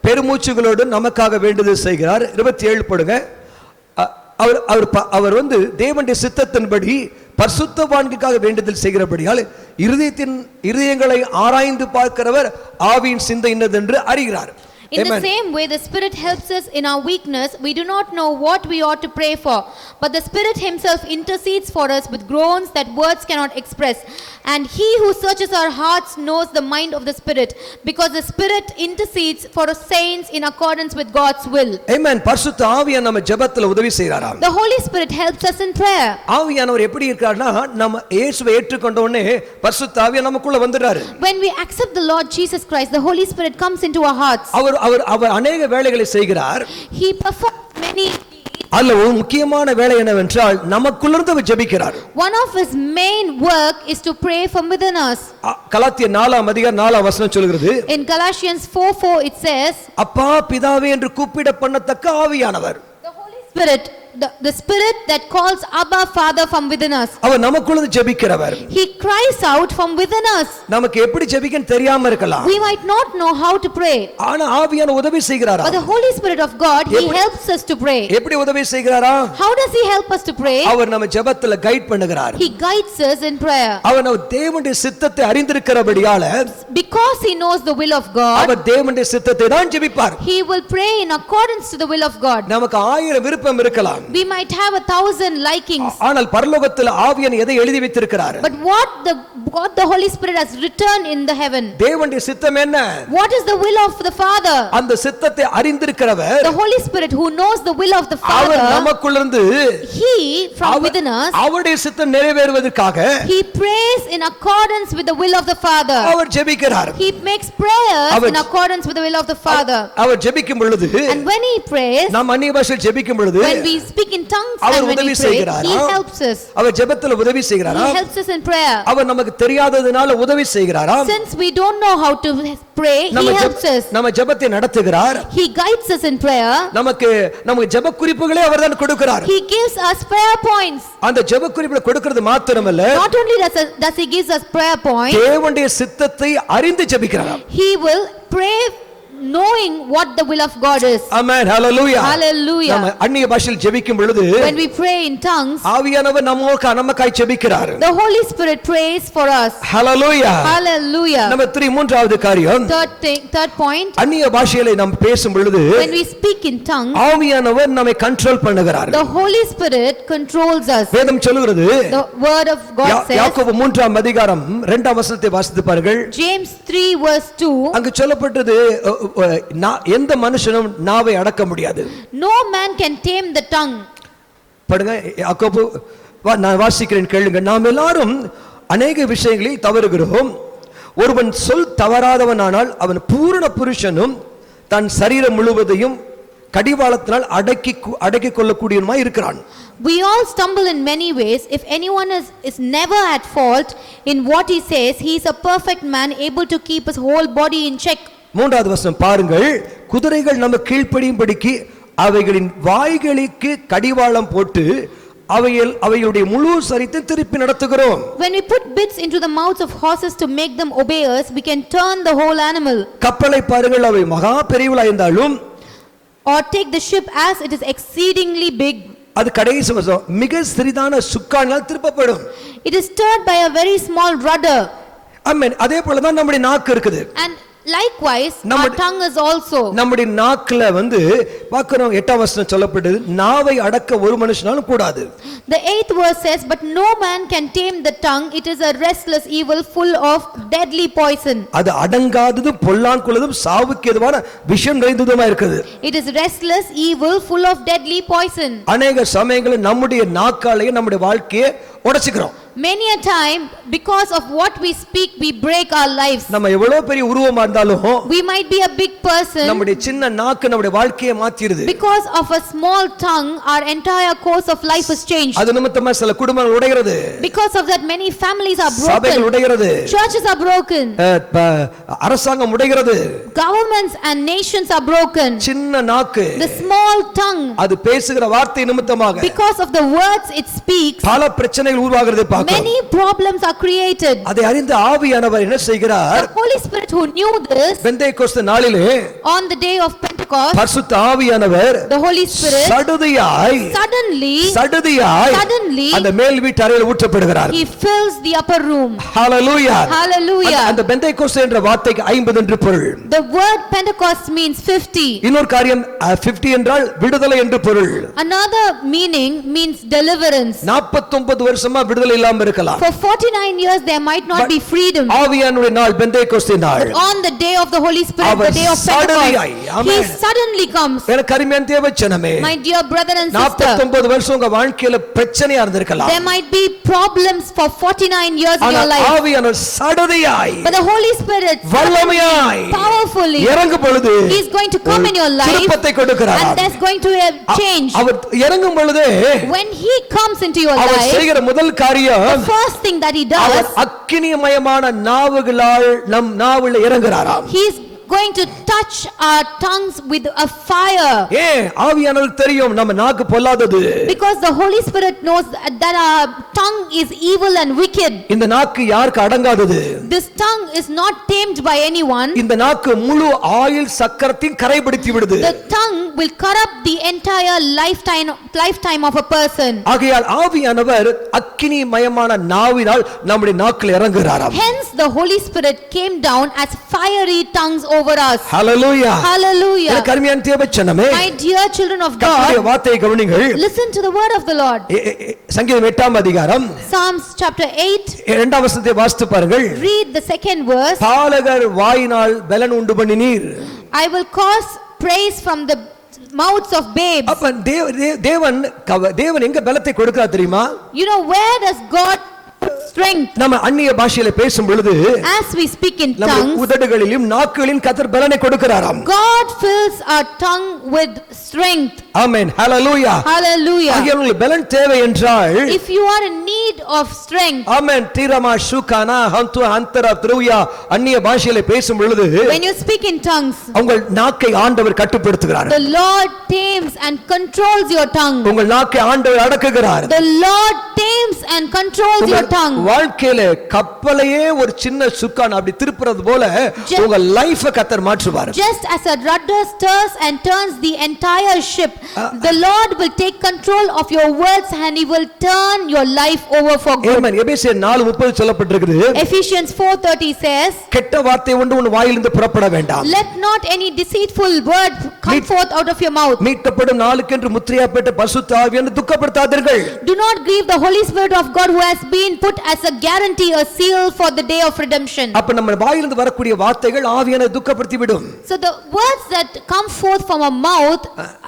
பெருமூச்சுகளோடு நமக்காக வேண்டுதல் செய்கிறார். 27 போடுங்க. அவர் தேவனுடைய சித்தத்தின்படி பரிசுத்தவான்களுக்காக வேண்டுதல் செய்கிறபடியால் இருதயங்களை ஆராய்ந்து பார்க்கிறவர் ஆவியின் சிந்தை இன்னதென்று அறிகிறார். in the same way the Spirit helps us in our weakness. We do not know what we ought to pray for, but the Spirit himself intercedes for us with groans that words cannot express. And he who searches our hearts knows the mind of the Spirit, because the Spirit intercedes for us saints in accordance with God's will. Amen. பரிசுத்த ஆவியானவர் நம்ம ஜெபத்துல உதவி செய்றாராம். the Holy Spirit helps us in prayer. ஆவியானவர் எப்படி இருக்காருன்னா, நம்ம இயேசுவை ஏற்றுக்கொண்ட உடனே பரிசுத்த ஆவியானவர் நமக்குள்ள வந்துறாரு. when we accept the Lord Jesus Christ, the Holy Spirit comes into our hearts. அவர் அநேக வேலைகளை செய்கிறார். he performs many. அல்ல, ஒரு முக்கியமான வேலை என்னவென்றால் நமக்குள்ளிருந்து ஜெபிக்கிறார். one of his main work is to pray from within us. கலாத்தியர் 4ஆம் அதிகாரம் 4ஆம் வசனம் சொல்கிறது. in Galatians 4:4 it says, அப்பா பிதாவே என்று கூப்பிட பண்ணத்தக்க ஆவியானவர். the Holy Spirit, the Spirit that calls Abba Father from within us. அவர் நமக்குள்ள ஜெபிக்கிறவர். he cries out from within us. நமக்கு எப்படி ஜெபிக்கன்னு தெரியாம இருக்கலாம். we might not know how to pray, ஆனா ஆவியானவர் உதவி செய்கிறாரா? but the Holy Spirit of God, he helps us to pray. எப்படி உதவி செய்கிறாரா? how does he help us to pray? அவர் நம்ம ஜெபத்துல கைட் பண்ணுகிறார். he guides us in prayer. அவர் தேவனுடைய சித்தத்தை அறிந்திருக்கிறபடியால, because he knows the will of God, அவர் தேவனுடைய சித்தத்தை தான் ஜெபிப்பார். he will pray in accordance to the will of God. நமக்கு 1000 விருப்பம் இருக்கலாம். We might have 1,000 likings. ஆனால் பரலோகத்தில் ஆவியானவர் எதை எழுதி வைத்திருக்கிறார்? But what the Holy Spirit has written in the heaven? தேவனுடைய சித்தம் என்ன? What is the will of the Father? அந்த சித்தத்தை அறிந்திருக்கிறவர் The Holy Spirit who knows the will of the our Father, நமக்குள்ளிருந்து He from within us, அவருடைய சித்தம் நிறைவேறுவதற்காக He prays in accordance with the will of the Father. அவர் ஜெபிக்கிறார். He makes prayers our in accordance with the will of the Father. அவர் ஜெபிக்கும் பொழுது And when He prays, நாம் அந்நிய பாஷையில் ஜெபிக்கும் பொழுது when we speak in tongues our and when உதவி we pray, செய்கிறாரா? He helps us. அவர் ஜெபத்தில் உதவி He செய்கிறாரா? helps us in prayer. அவர் நமக்கு தெரியாததனால உதவி செய்கிறாரா? Since we don't know how to pray, He helps us. நம்ம ஜெபத்தை நடத்துகிறார். He guides us in prayer. நமக்கு ஜெப குறிப்புகளை அவர்தான் கொடுக்கிறார். He gives us prayer points. அந்த ஜெப குறிப்புகளை கொடுக்கிறது மாத்திரமல்ல, Not only does He gives us prayer points, தேவனுடைய சித்தத்தை அறிந்து ஜெபிக்கிறார். He will pray knowing what the will of God is. Amen. Hallelujah. Hallelujah. நம்ம அந்நிய பாஷையில் ஜெபிக்கும் பொழுது When we pray in tongues, ஆவியானவர் நமக்காய் ஜெபிக்கிறார். the Holy Spirit prays for us. Hallelujah. Hallelujah. நம்ம மூன்றாவது காரியம், Third point, அந்நிய பாஷையிலே நாம் பேசும் பொழுது when we speak in tongues, ஆவியானவர் நம்மை கண்ட்ரோல் பண்ணுகிறார். the Holy Spirit controls us. வேதம் சொல்லுகிறது, The word of God says, யாக்கோபு 3ஆம் அதிகாரம் 2ஆம் வசனத்தை வாசித்து பாருங்கள். James 3 verse 2, அங்கு சொல்லப்பட்டது, எந்த மனுஷனும் நாவை அடக்க முடியாது. no man can tame the tongue. பாருங்க, யாக்கோபு, நான் வாசிக்கிறேன் கேளுங்க. நாம் எல்லாரும் அநேக விஷயங்களில் தவறுகிறோம். ஒருவன் சொல் தவறாதவனானால் அவன் பூரண புருஷனும் தன் சரீரம் முழுவதையும் கடிவாளத்தினால் அடக்கி கொள்ளக்கூடியவனுமாய் இருக்கிறான். We all stumble in many ways. If anyone is never at fault in what he says, he is a perfect man, able to keep his whole body in check. மூன்றாவது வசனம் பாருங்கள். குதிரைகள் நம்ம கீழ்ப்படியும்படிக்கு அவைகளின் வாய்களுக்கு கடிவாளம் போட்டு அவைகளுடைய முழு சரீரத்தை திருப்பி நடத்துகிறோம். When we put bits into the mouths of horses to make them obey us, we can turn the whole animal. கப்பலை பாருங்கள், அவை மகா பெரியவளாய் இருந்தாலும், Or take the ship as it is exceedingly big, அது கடைசி வசனம், மிக சிறிதான சுக்கானால் திருப்பப்படும். it is stirred by a very small rudder. ஆமென். அதே போல தான் நம்முடைய நாக்கு இருக்குது. And likewise our tongue is also. நம்முடைய நாக்குல பார்க்கிறோம், 8ஆம் வசனம் சொல்லப்பட்டது, நாவை அடக்க ஒரு மனுஷனாலும் கூடாது. The 8th verse says, but no man can tame the tongue, it is a restless evil full of deadly poison. அது அடங்காததும் பொல்லாங்குள்ளதும் சாவுக்கு ஏதுவான விஷம் நிறைந்ததுமா இருக்குது. It is restless evil full of deadly poison. அநேக சமயங்களில் நம்முடைய நாக்காலேயே நம்முடைய வாழ்க்கையை உடைச்சுக்கிறோம். Many a time, because of what we speak, we break our lives. நம்ம எவ்வளவு பெரிய உருவமா இருந்தாலும், We might be a big person, நம்முடைய சின்ன நாக்கு நம்முடைய வாழ்க்கையை மாத்திருது. because of a small tongue, our entire course of life is changed. அது நிமித்தமா சில குடும்பங்கள் உடைகிறது. Because of that, many families are சபைகள் broken. உடைகிறது. Churches are broken. அரசாங்கம் உடைகிறது. Governments and nations are broken. சின்ன நாக்கு, The small tongue, அது பேசுகிற வார்த்தை நிமித்தமாக because of the words it speaks, பல பிரச்சனைகள் உருவாகிறது பார்க்கிறோம். many problems are created. அதை அறிந்த ஆவியானவர் என்ன செய்கிறார்? The Holy Spirit who knew this, Pentecost நாளிலே on the day of Pentecost, பரிசுத்த ஆவியானவர் the Holy Spirit சடுதியாய் suddenly அந்த மேல் வீட்டு அறையில் ஊற்றப்படுகிறார். He fills the upper room. Hallelujah. Hallelujah. அந்த பெந்தேகோஸ்து என்ற வார்த்தைக்கு 50 என்று பொருள். The word Pentecost means 50. இன்னொரு காரியம், 50 என்றால் விடுதலை என்று பொருள். Another meaning means deliverance. 49 வருஷமா விடுதலை இல்லாம இருக்கலாம். For 49 years there might not be freedom. ஆவியானவருடைய நாள் பெந்தேகோஸ்து நாள். But on the day of the Holy Spirit, the day of Pentecost, He suddenly comes. எனக்கு அருமையான தேவஜனமே, My dear brother and sister, 49 வருஷம் உங்க வாழ்க்கையில பிரச்சனையா இருந்திருக்கலாம். there might be problems for 49 years in your life. ஆவியானவர் சடுதியாய், But the Holy Spirit வல்லமையாய், powerfully இறங்கும் பொழுது He is going to come in your life, திருப்பத்தை கொடுக்கிறார். and there's going to be a change. அவர் இறங்கும் பொழுது When He comes into your our life, செய்கிற முதல் காரியம், the first thing that He our does, அக்கினிமயமான நாவுகளால் நம் நாவில் இறங்குகிறாராம். He is going to touch our tongues with a fire. ஆவியானவருக்கு தெரியும் நம்ம நாக்கு பொல்லாதது. Because the Holy Spirit knows that our tongue is evil and wicked. இந்த நாக்கு யாருக்கு அடங்காதது? This tongue is not tamed by anyone. இந்த நாக்கு முழு ஆயுள் சக்கரத்தையும் கரைப்படுத்தி விடுது. The tongue will corrupt the entire lifetime of a person. ஆகையால் ஆவியானவர் அக்கினிமயமான நாவினால் நம்முடைய நாக்கில் இறங்குகிறாராம். Hence the Holy Spirit came down as fiery tongues over us. Hallelujah. Hallelujah. எனக்கு அருமையான தேவச்சனமே, My dear children of கர்த்தருடைய God, வார்த்தையை கவனிங்கள். listen to the word of the Lord. சங்கீதம் 8ஆம் அதிகாரம் Psalms chapter 8, 2ஆம் வசனத்தை வாசித்து பாருங்கள். read the second verse. பாலகர் வாயினால் பலன் உண்டு பண்ணினீர். I will cause praise from the mouths of babes. அப்ப தேவன் எங்க பலத்தை கொடுக்கிறார் தெரியுமா? You know, where does God strength? நம்ம அந்நிய பாஷையில பேசும் பொழுது As we speak in நம்ம tongues, உதடுகளிலும் நாக்குகளிலும் கர்த்தர் பலனை கொடுக்கிறாராம். God fills our tongue with strength. Amen. Hallelujah. Hallelujah. உங்களுக்கு பலன் தேவை என்றால், If you are in need of strength, ஆமென், தீரமா சுகானா ஹந்து அந்தரா த்ருயா அந்நிய பாஷையில பேசும் பொழுது when you speak in tongues, உங்கள் நாக்கை ஆண்டவர் கட்டுப்படுத்துகிறார். the Lord tames and controls your tongue. உங்கள் நாக்கை ஆண்டவர் அடக்குகிறார். The Lord tames and controls your tongue. வாழ்க்கையில கப்பலையே ஒரு சின்ன சுக்கான் அப்படி திருப்புறது போல உங்க லைஃப கர்த்தர் மாற்றுவார். Just as a rudder stirs and turns the entire ship, the Lord will take control of your words and he will turn your life over for good. ஆமென். எபேசியர் 4:30 சொல்லப்பட்டிருக்குது. Ephesians 4:30 says, கெட்ட வார்த்தை ஒன்று உன் வாயிலிருந்து புறப்பட வேண்டாம். let not any deceitful word come forth out of your mouth. மீட்கப்படும் நாளுக்கென்று முத்திரையாப்பட்ட பரிசுத்த ஆவியை துக்கப்படுத்தாதீர்கள். Do not grieve the Holy Spirit of God who has been put as a guarantee, a seal for the day of redemption. அப்ப நம்ம வாயிலிருந்து வரக்கூடிய வார்த்தைகள் ஆவியை துக்கப்படுத்தி விடும். So the words that come forth from our mouth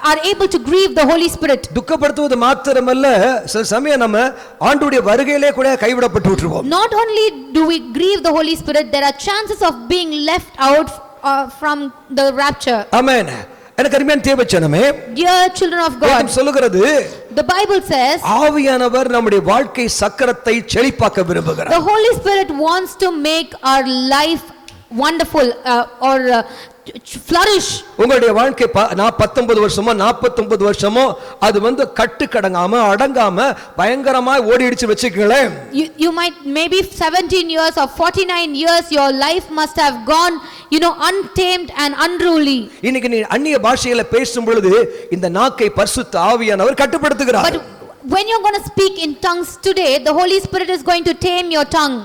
are able to grieve the Holy Spirit. துக்கப்படுத்துவது மாத்திரமல்ல, சில சமயம் நம்ம ஆண்டவருடைய வருகையிலே கூட கைவிடப்பட்டு விட்டுருவோம். Not only do we grieve the Holy Spirit, there are chances of being left out from the rapture. ஆமென். எனக்கு அருமையான தேவச்சனமே, Dear children of God, வேதம் சொல்லுகிறது, the Bible says ஆவியானவர் நம்முடைய வாழ்க்கை சக்கரத்தை செழிப்பாக்க விரும்புகிறார். the Holy Spirit wants to make our life wonderful or flourish. உங்களுடைய வாழ்க்கை 19 வருஷமோ 49 வருஷமோ அது கட்டுக்கடங்காம அடங்காம பயங்கரமா ஓடிடுச்சு வெச்சுக்கங்களேன். You might maybe 17 years or 49 years your life must have gone, untamed and unruly. இன்னைக்கு நீ அந்நிய பாஷையில பேசும் பொழுது இந்த நாக்கை பரிசுத்த ஆவியானவர் கட்டுப்படுத்துகிறார். But when you're going to speak in tongues today, the Holy Spirit is going to tame your tongue.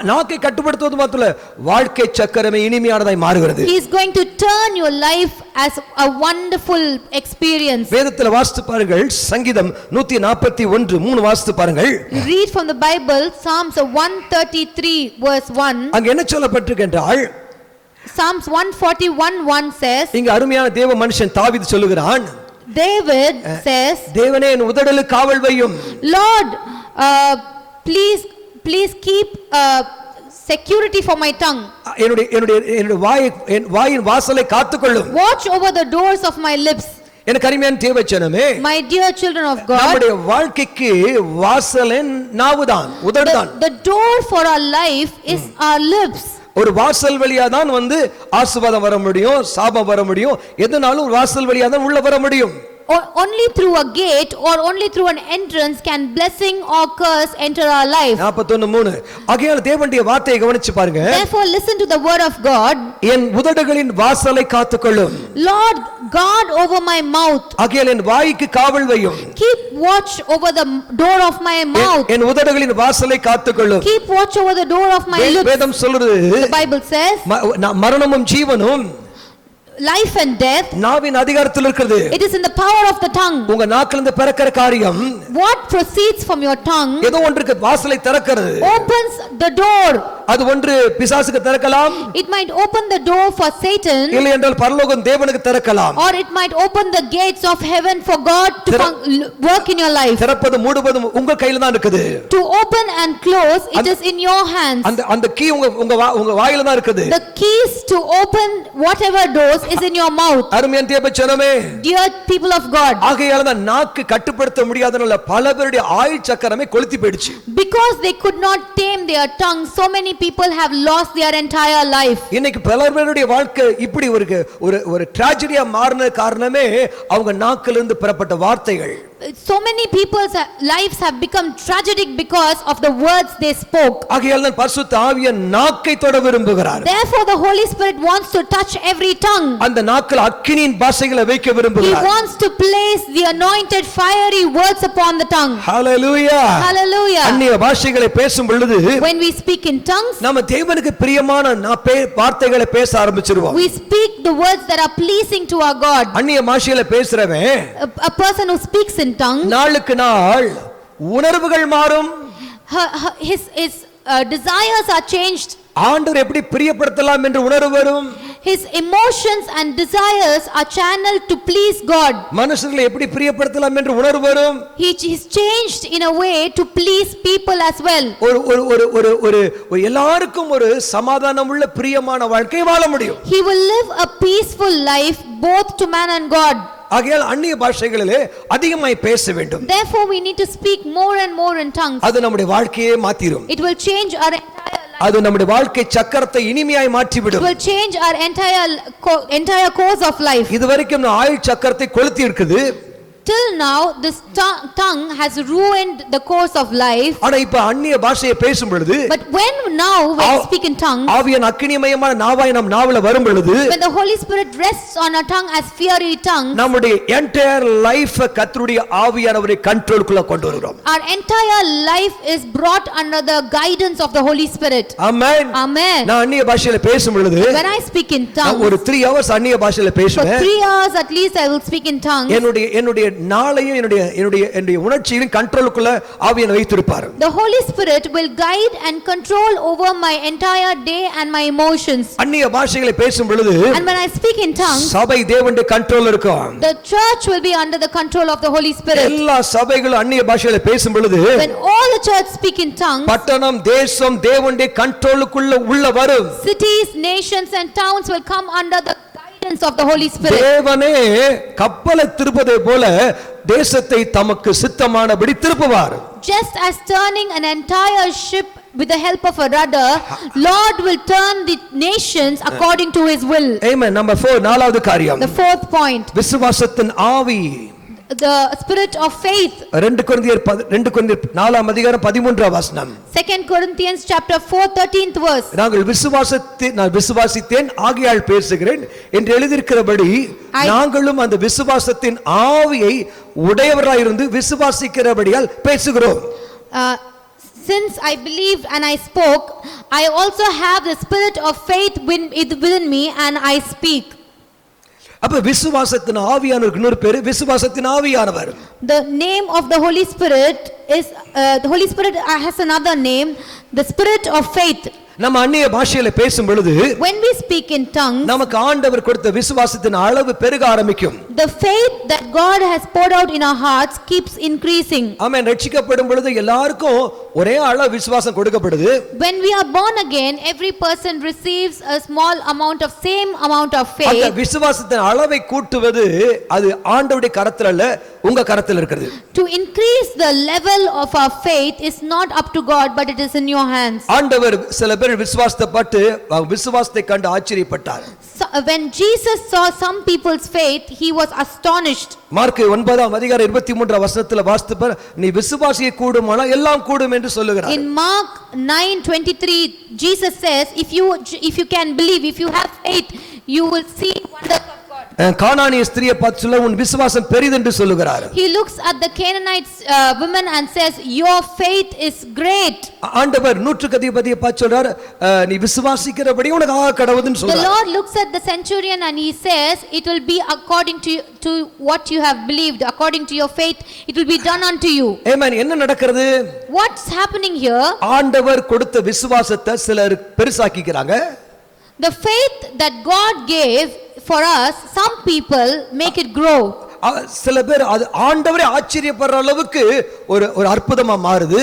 நாக்கை கட்டுப்படுத்துவது மாத்திரமல்ல, வாழ்க்கை சக்கரமே இனிமையானதாய் மாறுகிறது. He is going to turn your life as a wonderful experience. வேதத்தில் வாசித்து பாருங்கள், சங்கீதம் 141 3 வாசித்து பாருங்கள். Read from the Bible, Psalms 133 verse 1. அங்க என்ன சொல்லப்பட்டிருக்கு என்றால், Psalms 141:1 says, இங்க அருமையான தேவ மனுஷன் தாவீது சொல்லுகிறான், David says, தேவனே என் உதடுகளுக்கு காவல் வையும். Lord, please keep security for my tongue. என்னுடைய வாயின் வாசலை காத்துக்கொள்ளும். Watch over the doors of my lips. எனக்கு அருமையான தேவச்சனமே, My dear children of God, நம்முடைய வாழ்க்கைக்கு வாசலின் நாவுதான், உதடுதான். The door for our life is our lips. ஒரு வாசல் வழியா தான் ஆசீர்வாதம் வர முடியும், சாபம் வர முடியும். எதனாலும் ஒரு வாசல் வழியா தான் உள்ள வர முடியும். Only through a gate or only through an entrance can blessing or curse enter our life. 41:3 ஆகையால் தேவனுடைய வார்த்தையை கவனிச்சு பாருங்க. Therefore listen to the word of God. என் உதடுகளின் வாசலை காத்துக்கொள்ளும். Lord, guard over my mouth. ஆகையால் என் வாய்க்கு காவல் வையும். Keep watch over the door of my mouth. என் உதடுகளின் வாசலை காத்துக்கொள்ளும். Keep watch over the door of my lips. வேதம் சொல்லுது, The Bible says, மரணமும் ஜீவனும் life and death, நாவின் அதிகாரத்தில் இருக்கிறது. it is in the power of the tongue. உங்க நாக்கிலிருந்து பிறக்கிற காரியம் What proceeds from your tongue ஏதோ ஒன்றுக்கு வாசலை திறக்கிறது. opens the door. அது ஒன்று பிசாசுக்கு திறக்கலாம், It might open the door for Satan, இல்லை என்றால் பரலோகம் தேவனுக்கு திறக்கலாம். or it might open the gates of heaven for God to work in your life. திறப்பது மூடுவதும் உங்க கையில தான் இருக்குது. To open and close, it is in your hands. அந்த கீ உங்க வாயில தான் இருக்குது. The keys to open whatever doors is in your mouth. அருமையான தேவச்சனமே, Dear people of God, ஆகையால தான் நாக்கு கட்டுப்படுத்த முடியாதனால பல பேருடைய ஆயுள் சக்கரமே கொளுத்தி போயிடுச்சு. because they could not tame their tongue, so many people have lost their entire life. இன்னைக்கு பல பேருடைய வாழ்க்கை இப்படி ஒரு ட்ராஜடியா மாறின காரணமே அவங்க நாக்கிலிருந்து பெறப்பட்ட வார்த்தைகள். so many people's lives have become tragic because of the words they spoke. ஆகையால் தான் பரிசுத்த ஆவியானவர் நாக்கை தொட விரும்புகிறார். Therefore the Holy Spirit wants to touch every tongue. அந்த நாக்கில் அக்கினியின் பாஷைகளை வைக்க He விரும்புகிறார். wants to place the anointed fiery words upon the tongue. Hallelujah. Hallelujah. அந்நிய பாஷைகளை பேசும் பொழுது When we speak in tongues, நம்ம தேவனுக்கு பிரியமான வார்த்தைகளை பேச ஆரம்பிச்சிருவோம். we speak the words that are pleasing to our God. அந்நிய பாஷையில பேசுறவன் A person who speaks in tongues, நாளுக்கு நாள் உணர்வுகள் மாறும். his desires are changed. ஆண்டவர் எப்படி பிரியப்படுத்தலாம் என்று உணர்வு வரும். His emotions and desires are channeled to please God. மனுஷர்களை எப்படி பிரியப்படுத்தலாம் என்று உணர்வு வரும். He is changed in a way to please people as well. ஒரு எல்லாருக்கும் ஒரு சமாதானமுள்ள பிரியமான வாழ்க்கை வாழ முடியும். He will live a peaceful life both to man and God. ஆகையால் அந்நிய பாஷைகளிலே அதிகமாய் பேச வேண்டும். Therefore we need to speak more and more in tongues. அது நம்முடைய வாழ்க்கையை மாத்திரும். It will change our entire life. அது நம்முடைய வாழ்க்கை சக்கரத்தை இனிமையாய் மாற்றிவிடும். It will change our entire course of life. இதுவரைக்கும் ஆயுள் சக்கரத்தை கொளுத்தி இருக்குது. Till now this tongue has ruined the course of life. ஆனா இப்ப அந்நிய பாஷையை பேசும் பொழுது, But when we speak in tongues, ஆவியின் அக்கினிமயமான நாவாய் நம் நாவுல வரும் பொழுது, when the Holy Spirit rests on our tongue as fiery tongues, நம்முடைய entire life கர்த்தருடைய ஆவியானவரை கண்ட்ரோலுக்குள்ள கொண்டு வருகிறோம். our entire life is brought under the guidance of the Holy Spirit. Amen. Amen. நான் அந்நிய பாஷையில பேசும் பொழுது, When I speak in tongues, ஒரு 3 hours அந்நிய பாஷையில for பேசுவேன். 3 hours at least I will speak in tongues. என்னுடைய நாளையும் என்னுடைய உணர்ச்சியிலும் கண்ட்ரோலுக்குள்ள ஆவியானவர் வைத்திருப்பார். The Holy Spirit will guide and control over my entire day and my emotions. அந்நிய பாஷைகளை பேசும் பொழுது, And when I speak in tongues, சபை தேவனுடைய கண்ட்ரோல் இருக்கும். the church will be under the control of the Holy Spirit. எல்லா சபைகளும் அந்நிய பாஷைகளை பேசும் பொழுது, When all the church speak in tongues, பட்டணம் தேசம் தேவனுடைய கண்ட்ரோலுக்குள்ள உள்ள வரும். cities, nations and towns will come under the guidance of the Holy Spirit. தேவனே கப்பலை திருப்பதை போல தேசத்தை தமக்கு சித்தமானபடி திருப்புவார். Just as turning an entire ship with the help of a rudder, Lord will turn the nations according to his will. Amen. Number 4, நாலாவது காரியம். The fourth point, விசுவாசத்தின் ஆவி. the spirit of faith. 2 கொரிந்தியர் 4ஆம் அதிகாரம் 13ஆம் வசனம். 2 Corinthians chapter 4 13th verse. நான் விசுவாசித்தேன் ஆகையால் பேசுகிறேன் என்று எழுதியிருக்கிறபடி நாங்களும் அந்த விசுவாசத்தின் ஆவியை உடையவராயிருந்து விசுவாசிக்கிறபடியால் பேசுகிறோம். Since I believed and I spoke, I also have the spirit of faith within me and I speak. அப்ப விசுவாசத்தின் ஆவியானவருக்கு இன்னொரு பேரு விசுவாசத்தின் ஆவியானவர். The name of the Holy Spirit is the Holy Spirit has another name, the spirit of faith. நம்ம அந்நிய பாஷையில பேசும் பொழுது, when we speak in tongues, நமக்கு ஆண்டவர் கொடுத்த விசுவாசத்தின் அளவு பெருக ஆரம்பிக்கும். the faith that God has poured out in our hearts keeps increasing. ஆமென். ரட்சிக்கப்படும் பொழுது எல்லாருக்கும் ஒரே அளவு விசுவாசம் கொடுக்கப்படுது. When we are born again, every person receives a small amount of same amount of faith. அந்த விசுவாசத்தின் அளவை கூட்டுவது அது ஆண்டவருடைய கரத்தில் அல்ல, உங்க கரத்தில் இருக்கிறது. To increase the level of our faith is not up to God, but it is in your hands. ஆண்டவர் சில பேர் விசுவாசத்தைப்பட்டு விசுவாசத்தை கண்டு ஆச்சரியப்பட்டார். When Jesus saw some people's faith, he was astonished. Mark 9ஆம் அதிகாரம் 23ஆம் வசனத்துல வாசித்தப்ப நீ விசுவாசிக்க கூடுமானால் எல்லாம் கூடும் என்று சொல்லுகிறார். In Mark 9:23 Jesus says, if you can believe, if you have faith, you will see wonders of God. கானானிய ஸ்திரியை பார்த்து சொல்ல உன் விசுவாசம் பெரிது என்று சொல்லுகிறார். He looks at the Canaanite woman and says, your faith is great. ஆண்டவர் நூற்றுக்கு அதிபதியை பார்த்து சொல்றார், நீ விசுவாசிக்கிறபடி உனக்கு ஆக கடவுதுன்னு The சொல்றார். Lord looks at the centurion and he says, it will be according to what you have believed, according to your faith, it will be done unto you. ஆமென். என்ன நடக்கிறது? What's happening here? ஆண்டவர் கொடுத்த விசுவாசத்தை சிலர் பெருசாக்கிக்கிறாங்க. The faith that God gave for us, some people make it grow. சில பேர் அது ஆண்டவரே ஆச்சரியப்படுற அளவுக்கு ஒரு அற்புதமா மாறுது.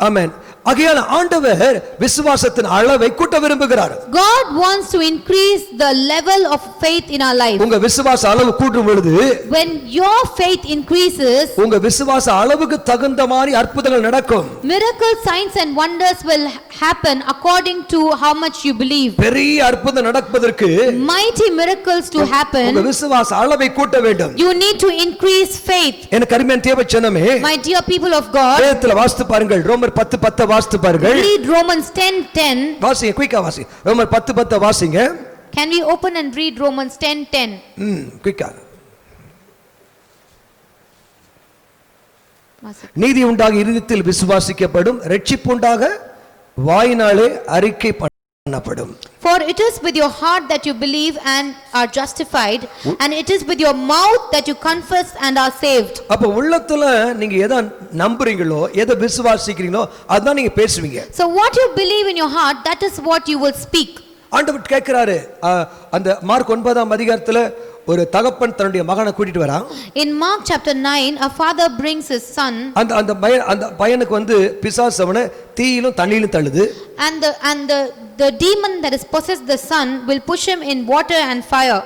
ஆமென். ஆகையால் ஆண்டவர் விசுவாசத்தின் அளவை கூட்ட விரும்புகிறார். God wants to increase the level of faith in our life. உங்க விசுவாச அளவு கூட்டும் பொழுது When your faith increases, உங்க விசுவாச அளவுக்கு தகுந்த மாதிரி அற்புதங்கள் நடக்கும். miracles, signs and wonders will happen according to how much you believe. பெரிய அற்புதம் நடப்பதற்கு Mighty miracles to உங்க happen, விசுவாச அளவை கூட்ட வேண்டும். you need to increase faith. எனக்கு அருமையான தேவச்சனமே, My dear people of God, வேதத்துல வாசித்து பாருங்கள். ரோமர் 10:10 வாசித்து பாருங்கள். read Romans 10:10. வாசிங்க, குயிக்கா வாசி. ரோமர் 10:10 வாசிங்க. Can we open and read Romans 10:10? குயிக்கா. நீதி உண்டாக இருதயத்தில் விசுவாசிக்கப்படும், ரட்சிப்பு உண்டாக வாயினாலே அறிக்கை பண்ணப்படும். For it is with your heart that you believe and are justified, and it is with your mouth that you confess and are saved. அப்ப உள்ளத்துல நீங்க எதை நம்புறீங்களோ, எதை விசுவாசிக்கிறீங்களோ அதான் நீங்க பேசுவீங்க. So what you believe in your heart, that is what you will speak. ஆண்டவர் கேட்கிறாரு, அந்த மார்க் 9ஆம் அதிகாரத்துல ஒரு தகப்பன் தன்னுடைய மகனை கூட்டிட்டு வரான். In Mark chapter 9, a father brings his son. அந்த பையனுக்கு வந்து பிசாசு அவனை தீயிலும் தண்ணியிலும் தள்ளுது. And the demon that is possessed the son will push him in water and fire.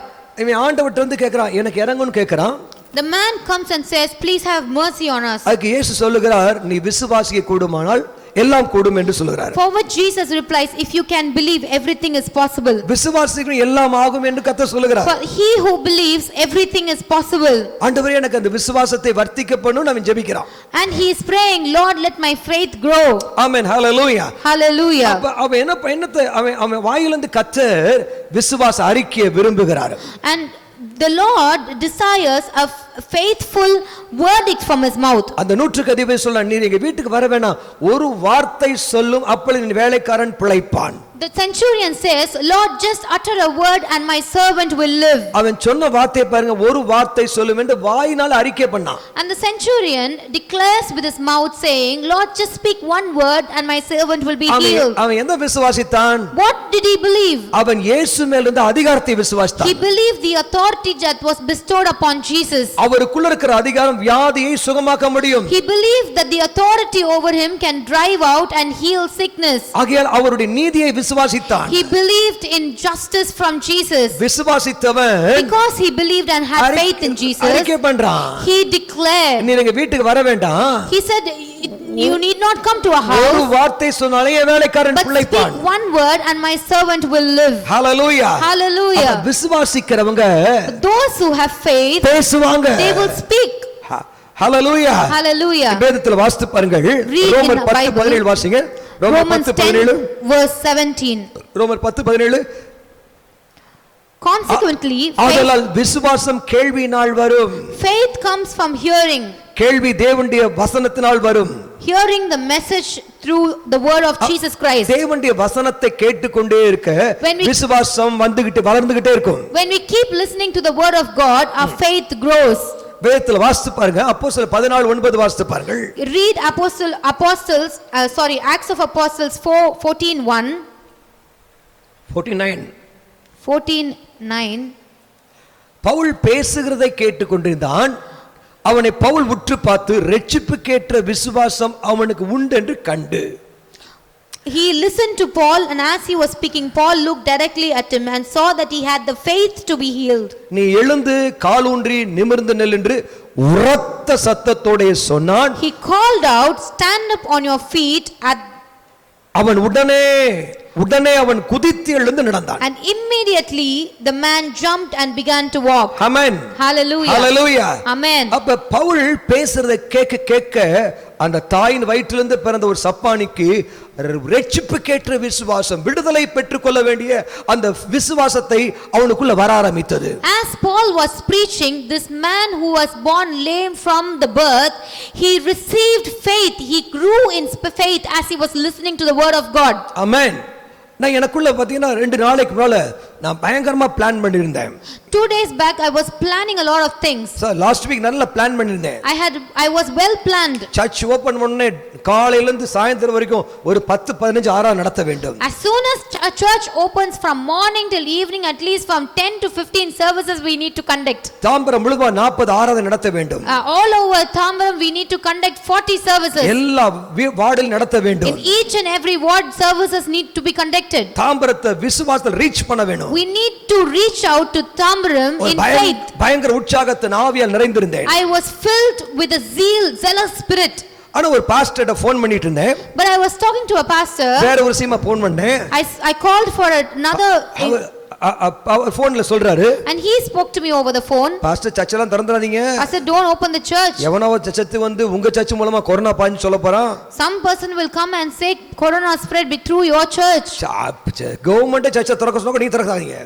இவன் ஆண்டவர்ட்ட வந்து கேக்குறான், எனக்கு இறங்குன்னு கேக்குறான். The man comes and says, please have mercy on us. அதுக்கு இயேசு சொல்லுகிறார், நீ விசுவாசிக்க கூடுமானால் எல்லாம் கூடும் என்று சொல்லுகிறார். For which Jesus replies, if you can believe, everything is possible. விசுவாசிக்க எல்லாம் ஆகும் என்று கர்த்தர் சொல்லுகிறார். For he who believes, everything is possible. ஆண்டவரே எனக்கு அந்த விசுவாசத்தை வர்த்திக்க பண்ணனும் அவன் ஜெபிக்கிறான். And he is praying, Lord, let my faith grow. Amen, hallelujah. Hallelujah. அவன் என்னத்தை அவன் வாயிலிருந்து கர்த்தர் விசுவாச அறிக்கையை விரும்புகிறார். And the Lord desires a faithful verdict from his mouth. அந்த நூற்றுக்கு அதிபதி சொல்றான், நீ எங்க வீட்டுக்கு வர வேணாம், ஒரு வார்த்தை சொல்லும், அப்பொழுது என் வேலைக்காரன் பிழைப்பான். The centurion says, Lord, just utter a word and my servant will live. அவன் சொன்ன வார்த்தையை பாருங்க, ஒரு வார்த்தை சொல்லும் என்று வாயினால் அறிக்கை பண்ணான். And the centurion declares with his mouth saying, Lord, just speak one word and my servant will be healed. அவன் என்ன விசுவாசித்தான்? What did he believe? அவன் இயேசு மேல் இருந்த அதிகாரத்தை விசுவாசித்தான். He believed the authority that was bestowed upon Jesus. அவருக்குள்ள இருக்கிற அதிகாரம் வியாதியை சுகமாக்க முடியும். He believed that the authority over him can drive out and heal sickness. ஆகையால் அவருடைய நீதியை விசுவாசித்தான். He believed in justice from Jesus. விசுவாசித்தவன் Because he believed and had faith in Jesus, அறிக்கை பண்றான். he declared. நீ எங்க வீட்டுக்கு வர வேண்டாம். He said, you need not come to a house. ஒரு வார்த்தை சொன்னாலே என் வேலைக்காரன் But பிழைப்பான். speak one word and my servant will live. Hallelujah. Hallelujah. விசுவாசிக்கிறவங்க Those who have faith, பேசுவாங்க. they will speak. Hallelujah. Hallelujah. வேதத்துல வாசித்து பாருங்கள். Read in ரோமர் the Bible. 10:17 வாசிங்க. Romans 10 verse 17. ரோமர் 10:17. Consequently, ஆதலால் விசுவாசம் கேள்வியினால் வரும். faith comes from hearing. கேள்வி தேவனுடைய வசனத்தினால் வரும். Hearing the message through the word of Jesus Christ. தேவனுடைய வசனத்தை கேட்டுக்கொண்டே இருக்க விசுவாசம் வந்துகிட்டு வளர்ந்துகிட்டே இருக்கும். When we keep listening to the word of God, our faith grows. வேதத்துல வாசித்து பாருங்க, அப்போஸ்தலர் 14:9 வாசித்து பாருங்கள். Read Acts of Apostles 14:1. 14:9. Pavul பேசுகிறதை கேட்டுக்கொண்டிருந்தான். அவனை பவுல் உற்று பார்த்து ரட்சிப்புக்கேற்ற விசுவாசம் அவனுக்கு உண்டு என்று கண்டு. He listened to Paul, and as he was speaking, Paul looked directly at him and saw that he had the faith to be healed. நீ எழுந்து காலூன்றி நிமிர்ந்து நில் என்று உரத்த சத்தத்தோட சொன்னான். He called out, stand up on your feet. அவன் உடனே அவன் குதித்து எழுந்து நடந்தான். And immediately the man jumped and began to walk. Amen. Hallelujah. Hallelujah. Amen. அப்ப பவுல் பேசுறதை கேட்க அந்த தாயின் வயிற்றிலிருந்து பிறந்த ஒரு சப்பானிக்கு ரட்சிப்புக்கேற்ற விசுவாசம், விடுதலை பெற்றுக்கொள்ள வேண்டிய அந்த விசுவாசத்தை அவனுக்குள்ள வர ஆரம்பித்தது. As Paul was preaching, this man who was born lame from the birth, he received faith. He grew in faith as he was listening to the word of God. Amen. நான் எனக்குள்ள பாத்தீங்கன்னா 2 நாளைக்கு மேல நான் பயங்கரமா பிளான் பண்ணியிருந்தேன். 2 days back I was planning a lot of things. Sir last week நல்லா plan பண்ணியிருந்தேன். I was well planned. Church open பண்ணனே காலையில இருந்து சாயந்தரம் வரைக்கும் ஒரு 10-15 ஆரா நடத்த வேண்டும். As soon as a church opens from morning till evening, at least from 10 to 15 services we need to conduct. Tambaram முழுவதுமா 40 ஆராதனை நடத்த வேண்டும். All over Tambaram we need to conduct 40 services. எல்லா வார்டில் நடத்த வேண்டும். In each and every ward services need to be conducted. தாம்பரத்தை விசுவாசத்தில் reach பண்ண வேண்டும். We need to reach out to Tambaram in faith. பயங்கர உற்சாகத்தின் ஆவியால் நிறைந்திருந்தேன். I was filled with a zealous spirit. ஆனா ஒரு பாஸ்டர்ட்ட ஃபோன் பண்ணிட்டு இருந்தேன். But I was talking to a pastor. வேற ஒரு சீமா ஃபோன் பண்ணேன். I called for another. அவர் போன்ல சொல்றாரு. And he spoke to me over the phone. Pastor சர்ச்செல்லாம் திறந்துறாதீங்க. I said don't open the church. எவனோ சர்ச்சத்து வந்து உங்க சர்ச் மூலமா கொரோனா பாஞ்சு சொல்ல போறான். Some person will come and say corona spread through your church. Government சர்ச்சை திறக்க சொன்னா நீ திறக்காதீங்க.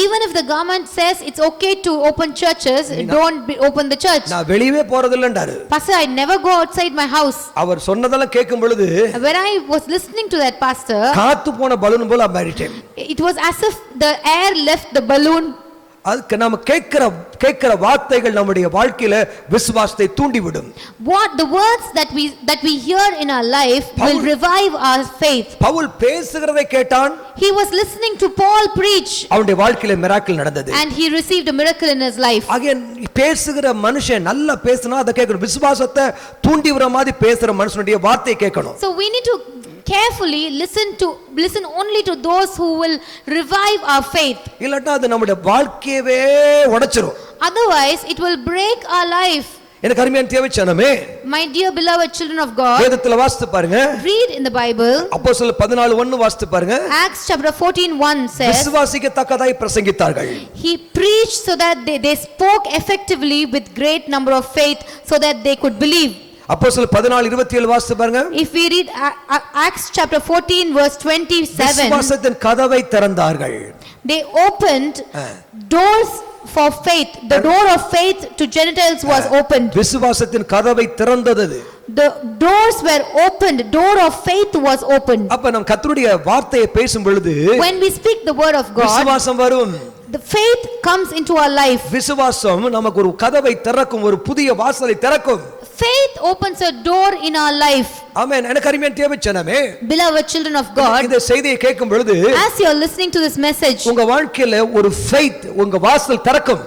Even if the government says it's okay to open churches, don't open the church. நான் வெளியவே போறது இல்லன்றாரு. Pastor, I never go outside my house. அவர் சொன்னதெல்லாம் கேட்கும் பொழுது when I was listening to that pastor, காத்து போன பலூன் போல மாறிட்டேன். it was as if the air left the balloon. அதுக்கு நாம கேட்கிற வார்த்தைகள் நம்முடைய வாழ்க்கையில விசுவாசத்தை தூண்டிவிடும். What the words that we hear in our life will revive our faith. Pavul பேசுகிறதை கேட்டான். He was listening to Paul preach. அவனுடைய வாழ்க்கையில மிராக்கிள் நடந்தது. And he received a miracle in his life. again பேசுகிற மனுஷன் நல்லா பேசினா அத கேட்கணும். விசுவாசத்தை தூண்டிவிற மாதிரி பேசுற மனுஷனுடைய வார்த்தை கேட்கணும். So we need to carefully listen only to those who will revive our faith. இல்லட்டா அது நம்முடைய வாழ்க்கையவே உடைச்சிரும். Otherwise it will break our life. எனக்கு அருமையான தேவச்சனமே, my dear beloved children of God, வேதத்துல வாசித்து பாருங்க. read in the Bible. அப்போஸ்தலர் 14:1 வாசித்து பாருங்க. Acts chapter 14:1 says, விசுவாசிக்கத்தக்கதாய் பிரசங்கித்தார்கள். he preached so that they spoke effectively with great number of faith so that they could believe. அப்போஸ்தலர் 14:27 வாசித்து பாருங்க. If we read Acts chapter 14 verse 27, விசுவாசத்தின் கதவை திறந்தார்கள். they opened doors for faith. The door of faith to Gentiles was opened. விசுவாசத்தின் கதவை திறந்தது. The doors were opened. Door of faith was opened. அப்ப நாம் கர்த்தருடைய வார்த்தையை பேசும் பொழுது when we speak the word of God, விசுவாசம் வரும். the faith comes into our life. விசுவாசம் நமக்கு ஒரு கதவை திறக்கும், ஒரு புதிய வாசலை திறக்கும். Faith opens a door in our life. ஆமென். எனக்கு அருமையான தேவச்சனமே, beloved children of God, இந்த செய்தியை கேட்கும் பொழுது as you are listening to this message, உங்க வாழ்க்கையில ஒரு faith உங்க வாசல் திறக்கும்.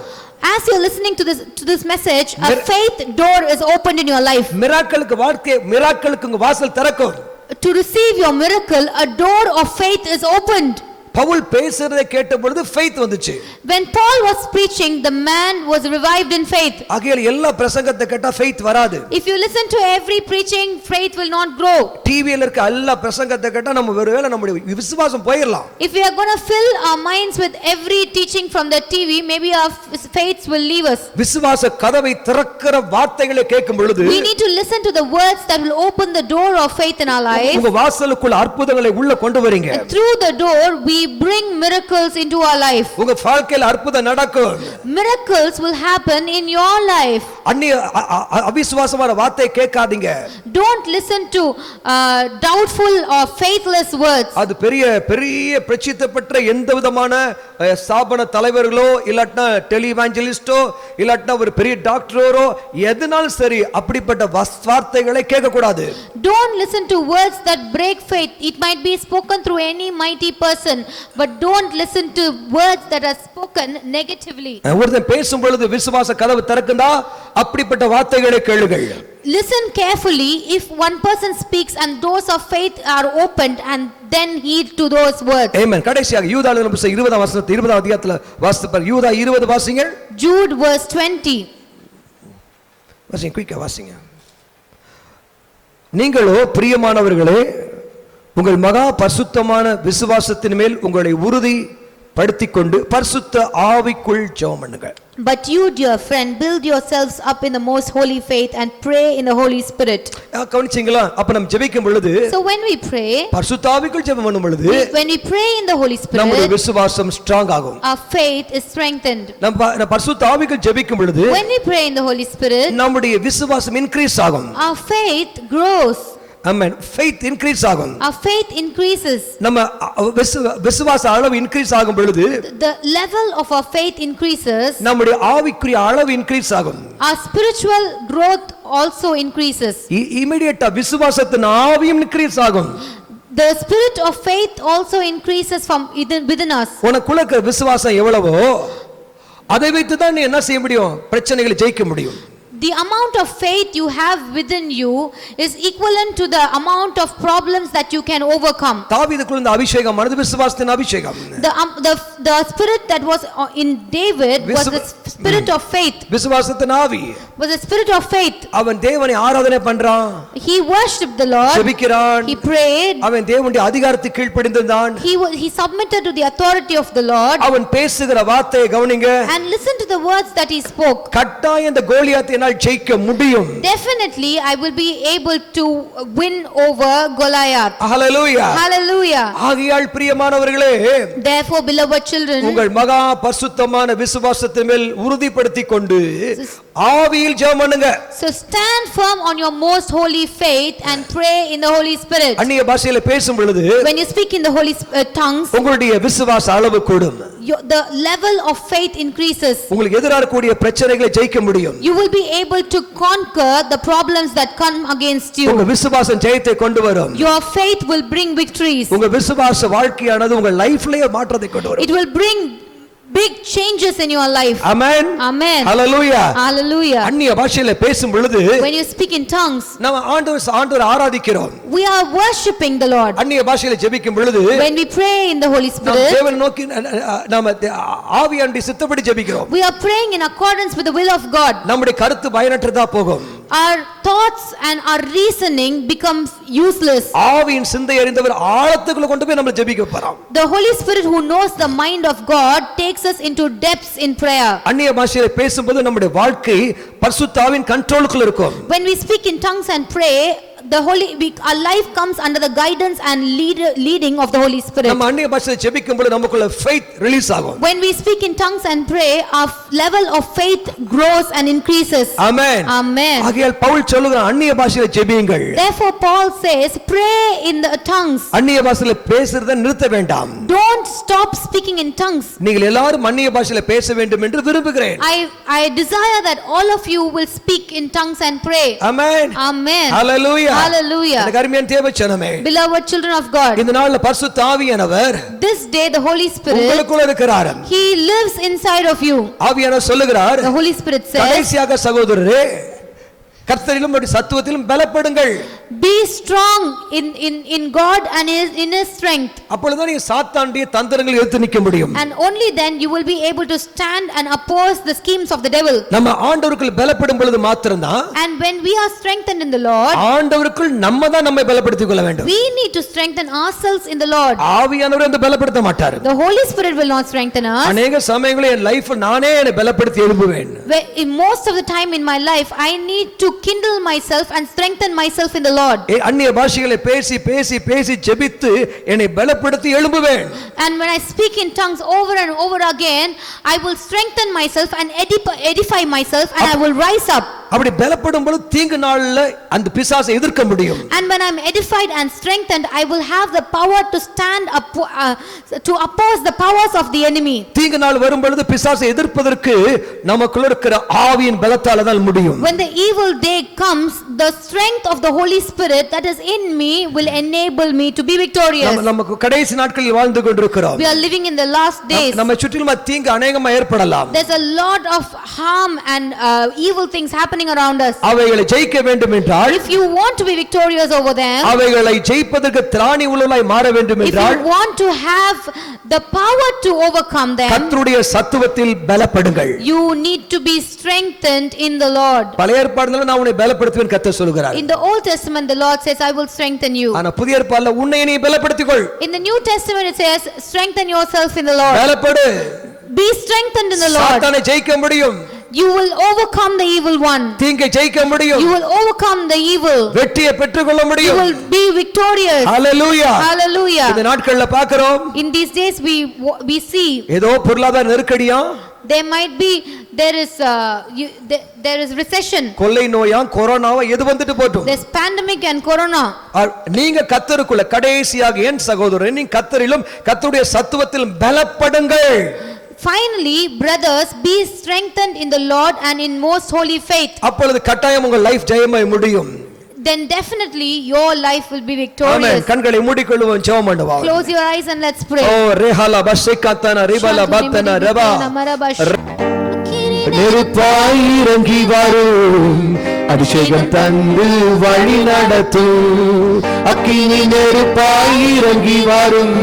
as you are listening to this message, a faith door is opened in your life. மிராக்கிளுக்கு உங்க வாசல் திறக்கும். to receive your miracle, a door of faith is opened. Pavul பேசுறதை கேட்ட பொழுது faith வந்துச்சு. when Paul was preaching, the man was revived in faith. ஆகையால் எல்லா பிரசங்கத்தை கேட்டா faith வராது. if you listen to every preaching, faith will not grow. டிவில இருக்க எல்லா பிரசங்கத்தை கேட்டா நம்ம ஒருவேளை நம்முடைய விசுவாசம் போயிரலாம். if we are going to fill our minds with every teaching from the TV, maybe our faith will leave us. விசுவாச கதவை திறக்கிற வார்த்தைகளை கேட்கும் பொழுது we need to listen to the words that will open the door of faith in our life. உங்க வாசலுக்குள்ள அற்புதங்களை உள்ள கொண்டு வரீங்க. through the door we bring miracles into our life. உங்க வாழ்க்கையில அற்புதம் நடக்கும். miracles will happen in your life. அந்நிய அவிசுவாசமான வார்த்தை கேட்காதீங்க. don't listen to doubtful or faithless words. அது பெரிய பிரசித்தப்பட்ட எந்தவிதமான ஸ்தாபன தலைவர்களோ இல்லட்டா டெலிவாஞ்சலிஸ்டோ இல்லட்டா ஒரு பெரிய டாக்டரோ எதனாலும் சரி அப்படிப்பட்ட வார்த்தைகளை கேட்க கூடாது. don't listen to words that break faith. it might be spoken through any mighty person, but don't listen to words that are spoken negatively. ஒருத்தன் பேசும் பொழுது விசுவாச கதவு திறக்குதா அப்படிப்பட்ட வார்த்தைகளை கேளுங்கள். listen carefully. if one person speaks and doors of faith are opened, and then heed to those words. amen. கடைசியாக யூதா எழுதின புத்தகம் 20 வசனத்தை 20 அதிகாரத்துல வாசித்து பாருங்க. யூதா 20 வாசிங்க. Jude verse 20. வாசிங்க, குயிக்கா வாசிங்க. நீங்களோ பிரியமானவர்களே, உங்கள் மகா பரிசுத்தமான விசுவாசத்தின் மேல் உங்களை உறுதி படுத்திக்கொண்டு பரிசுத்த ஆவிக்குள் ஜெபம் பண்ணுங்க. but you, dear friend, build yourselves up in the most holy faith and pray in the Holy Spirit. கவனிச்சீங்களா? அப்ப நம்ம ஜெபிக்கும் பொழுது so when we pray, பரிசுத்த ஆவிக்குள் ஜெபம் பண்ணும் பொழுது when we pray in the Holy Spirit, நம்முடைய விசுவாசம் ஸ்ட்ராங் ஆகும். our faith is strengthened. நம்ம பரிசுத்த ஆவிக்குள் ஜெபிக்கும் பொழுது when we pray in the Holy Spirit, நம்முடைய விசுவாசம் இன்கிரீஸ் ஆகும். our faith grows. Amen faith increase ஆகும் our faith increases. நம்ம விசுவாச அளவு இன்கிரீஸ் ஆகும் பொழுது The level of our faith increases. நம்முடைய ஆவிக்குரிய அளவு இன்கிரீஸ் ஆகும் Our spiritual growth also increases. இமிடியேட்டா விசுவாசத்தின் ஆவியும் இன்கிரீஸ் ஆகும். The spirit of faith also increases from within us. உனக்குள்ள இருக்கிற விசுவாசம் எவ்வளவோ அதை வைத்து தான் நீ என்ன செய்ய முடியும் பிரச்சனைகளை ஜெயிக்க முடியும். The amount of faith you have within you is equivalent to the amount of problems that you can overcome. தாவீதுக்குள்ள இந்த அபிஷேகம் ஆனது விசுவாசத்தின் அபிஷேகம். The spirit that was in David was the spirit of faith. விசுவாசத்தின் ஆவி Was the spirit of faith. அவன் தேவனை ஆராதனை பண்றான். He worshipped the Lord. ஜெபிக்கிறான். He prayed. அவன் தேவனுடைய அதிகாரத்துக்கு கீழ்ப்படிந்தான். He submitted to the authority of the Lord. அவன் பேசுகிற வார்த்தையை கவனிங்க. And listen to the words that he spoke. கட்டாயம் இந்த கோலியாத்தை என்னால் ஜெயிக்க முடியும். Definitely I will be able to win over Goliath. Hallelujah. Hallelujah. ஆகையால் பிரியமானவர்களே, Therefore beloved children, உங்கள் மகா பரிசுத்தமான விசுவாசத்தின் மேல் உறுதிப்படுத்திக் கொண்டு ஆவியில் ஜெபம் பண்ணுங்க. so stand firm on your most holy faith and pray in the Holy Spirit. அந்நிய பாஷையில பேசும் பொழுது When you speak in the holy tongues, உங்களுடைய விசுவாச அளவு கூடும். the level of faith increases. உங்களுக்கு எதிராக இருக்கக்கூடிய பிரச்சனைகளை ஜெயிக்க முடியும். You will be able to conquer the problems that come against you. உங்க விசுவாசம் ஜெயத்தை கொண்டு வரும். Your faith will bring victories. உங்க விசுவாச வாழ்க்கையானது உங்க லைஃப்லயே மாற்றத்தை கொண்டு வரும். It will bring big changes in your life. Amen. Amen. Hallelujah. Hallelujah. அந்நிய பாஷையில பேசும் பொழுது When you speak in tongues, நம்ம ஆண்டவரை ஆராதிக்கிறோம். we are worshiping the Lord. அந்நிய பாஷையில ஜெபிக்கும் பொழுது When we pray in the Holy நாம் Spirit, தேவனை நோக்கி நாம ஆவியானவருடைய சித்தப்படி ஜெபிக்கிறோம். we are praying in accordance with the will of God. நம்முடைய கருத்து பயனற்றதா போகும். Our thoughts and our reasoning becomes useless. ஆவியின் சிந்தை அறிந்தவர் ஆழத்துக்குள்ள கொண்டு போய் நம்ம ஜெபிக்க போறோம். The Holy Spirit who knows the mind of God takes us into depths in prayer. அந்நிய பாஷையில பேசும்போது நம்முடைய வாழ்க்கை பரிசுத்த ஆவியின் கண்ட்ரோலுக்குள்ள இருக்கும். When we speak in tongues and pray, our life comes under the guidance and leading of the Holy Spirit. நம்ம அந்நிய பாஷையில ஜெபிக்கும்போது நமக்குள்ள faith ரிலீஸ் ஆகும். When we speak in tongues and pray, our level of faith grows and increases. Amen. Amen. ஆகையால் பவுல் சொல்லுகிறான் அந்நிய பாஷையில ஜெபியுங்கள். Therefore Paul says, pray in the tongues. அந்நிய பாஷையில பேசுறதை நிறுத்த வேண்டாம். Don't stop speaking in tongues. நீங்கள் எல்லாரும் அந்நிய பாஷையில பேச வேண்டும் என்று விரும்புகிறேன். I desire that all of you will speak in tongues and pray. Amen. Amen. Hallelujah. Hallelujah. எனக்கு அருமையான தேவச்சனமே, Beloved children of God, இந்த நாள்ல பரிசுத்த ஆவியானவர் this day the Holy Spirit, உங்களுக்குள்ள இருக்கிறார். He lives inside of you. ஆவியானவர் சொல்லுகிறார், The Holy Spirit says, கடைசியாக சகோதரரே கர்த்தரிலும் சத்துவத்திலும் பலப்படுங்கள். be strong in God and in his strength. அப்பொழுதுதான் நீங்க சாத்தானுடைய தந்திரங்களை எதிர்த்து நிற்க முடியும். And only then you will be able to stand and oppose the schemes of the devil. நம்ம ஆண்டவருக்குள் பலப்படும் பொழுது மாத்திரம்தான், And when we are strengthened in the Lord, ஆண்டவருக்குள் நம்ம தான் நம்மை பலப்படுத்திக் கொள்ள வேண்டும். we need to strengthen ourselves in the Lord. ஆவியானவர் அந்த பலப்படுத்த மாட்டார். The Holy Spirit will not strengthen us. அநேக சமயங்களில் என் லைஃப் நானே என்னை பலப்படுத்தி எழுப்புவேன். Most of the time in my life I need to kindle myself and strengthen myself in the Lord. அந்நிய பாஷைகளை பேசி பேசி பேசி ஜெபித்து என்னை பலப்படுத்தி எழுப்புவேன். And when I speak in tongues over and over again, I will strengthen myself and edify myself and I will rise up. அப்படி பலப்படும் பொழுது தீங்கு நாள்ல அந்த பிசாசை எதிர்க்க முடியும். And when I am edified and strengthened, I will have the power to stand up to oppose the powers of the enemy. தீங்கு நாள் வரும் பொழுது பிசாசை எதிர்ப்பதற்கு நமக்குள்ள இருக்கிற ஆவியின் பலத்தால தான் முடியும். When the evil day comes, the strength of the Holy Spirit that is in me will enable me to be victorious. நமக்கு கடைசி நாட்களில் வாழ்ந்து கொண்டிருக்கிறோம். We are living in the last days. நம்ம சுற்றிலும் தீங்கு அநேகமாக ஏற்படலாம். There's a lot of harm and evil things happening around us. அவைகளை ஜெயிக்க வேண்டும் என்றால், If you want to be victorious over them, அவைகளை ஜெயிப்பதற்கு திராணி உள்ளவர்களாய் மாற வேண்டும் if என்றால், you want to have the power to overcome them, கர்த்தருடைய சத்துவத்தில் பலப்படுங்கள். you need to be strengthened in the Lord. பழைய ஏற்பாடுல நான் உன்னை பலப்படுத்துவேன் கர்த்தர் சொல்கிறார். In the Old Testament the Lord says, I will strengthen you. ஆனா புதிய ஏற்பாடுல உன்னை நீ பலப்படுத்திக்கொள். In the New Testament it says, strengthen yourself in the Lord. பலப்படு. Be strengthened in the Lord. சாத்தானை ஜெயிக்க முடியும். You will overcome the evil one. தீங்கை ஜெயிக்க முடியும். You will overcome the evil. வெற்றியை பெற்றுக்கொள்ள You முடியும். will be victorious. Hallelujah. Hallelujah. இந்த நாட்கள்ல பார்க்கிறோம், In these days we see ஏதோ பொருளாதார நெருக்கடியா, There might be, there is recession. கொள்ளை நோயா கொரோனாவா எது வந்துட்டு போட்டும். There's pandemic and corona. நீங்க கர்த்தருக்குள்ள கடைசியாக என் சகோதரன் நீ கர்த்தரிலும் கர்த்தருடைய சத்துவத்திலும் பலப்படுங்கள். Finally, brothers, be strengthened in the Lord and in most holy faith. அப்பொழுது கட்டாயம் உங்கள் லைஃப் ஜெயமாய் முடியும். Then definitely your life will be victorious. ஆமென். கண்களை மூடிக்கொள்வோம், ஜெபம் பண்ணுவோம். Close your eyes and let's pray. ஓ ரேஹாலா பஷேகாத்தனா ரிபலா பத்தனா ரபா. நெருப்பாய் இறங்கி வரும் அபிஷேகம் தந்து வழி நடத்தும். அக்கினி நெருப்பாய் இறங்கி வரும்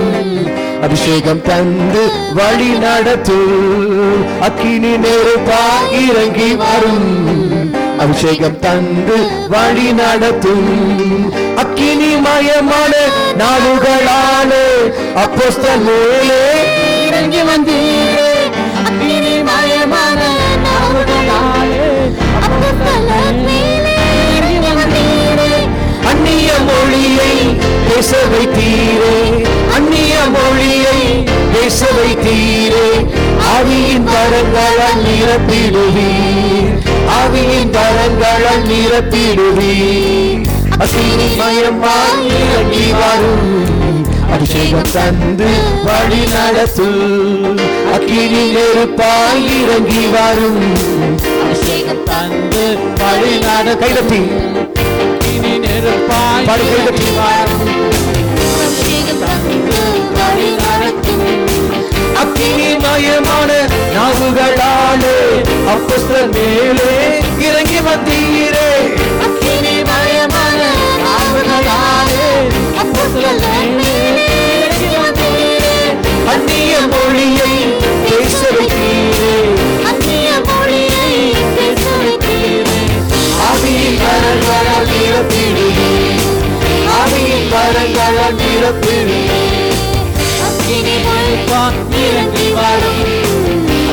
அபிஷேகம் தந்து வழி நடத்தும். அக்கினி நெருப்பாய் இறங்கி வரும் அபிஷேகம் தந்து வழி நடத்தும். அக்கினி மயமான நாடுகளாலே அப்போஸ்தலர் மேலே இறங்கி வந்தீரே. அக்கினி மயமான நாடுகளாலே அப்போஸ்தலர் மேலே இறங்கி வந்தீரே. அந்நிய மொழியை பேச வைத்தீரே. அந்நிய மொழியை பேச வைத்தீரே. ஆவியின் வரங்களால் நிரப்பிடுவீர். ஆவியின் வரங்களால் நிரப்பிடுவீர். அக்கினிமயமாய் இறங்கி வரும் அபிஷேகம் தந்து வழி நடத்தும். அக்கினி நெருப்பாய் இறங்கி வரும் அபிஷேகம் தந்து வழி நட கைதட்டி அக்கினி நெருப்பாய் இறங்கி வரும் அபிஷேகம் தந்து வழி நடத்தும். அக்கினிமயமான நாவுகளாலே அப்போஸ்தலர் மேலே இறங்கி வந்தீரே. அக்கினிமயமான நாவுகளாலே அப்போஸ்தலர் மேலே இறங்கி வந்தீரே. அந்நிய மொழியை பேச வைத்தீரே. அந்நிய மொழியை பேச வைத்தீரே. ஆவியின் வரங்களால் நிரப்பிடுவீர். ஆவியின் வரங்களால் நிரப்பிடுவீர். அக்கினி நெருப்பாய் இறங்கி வரும்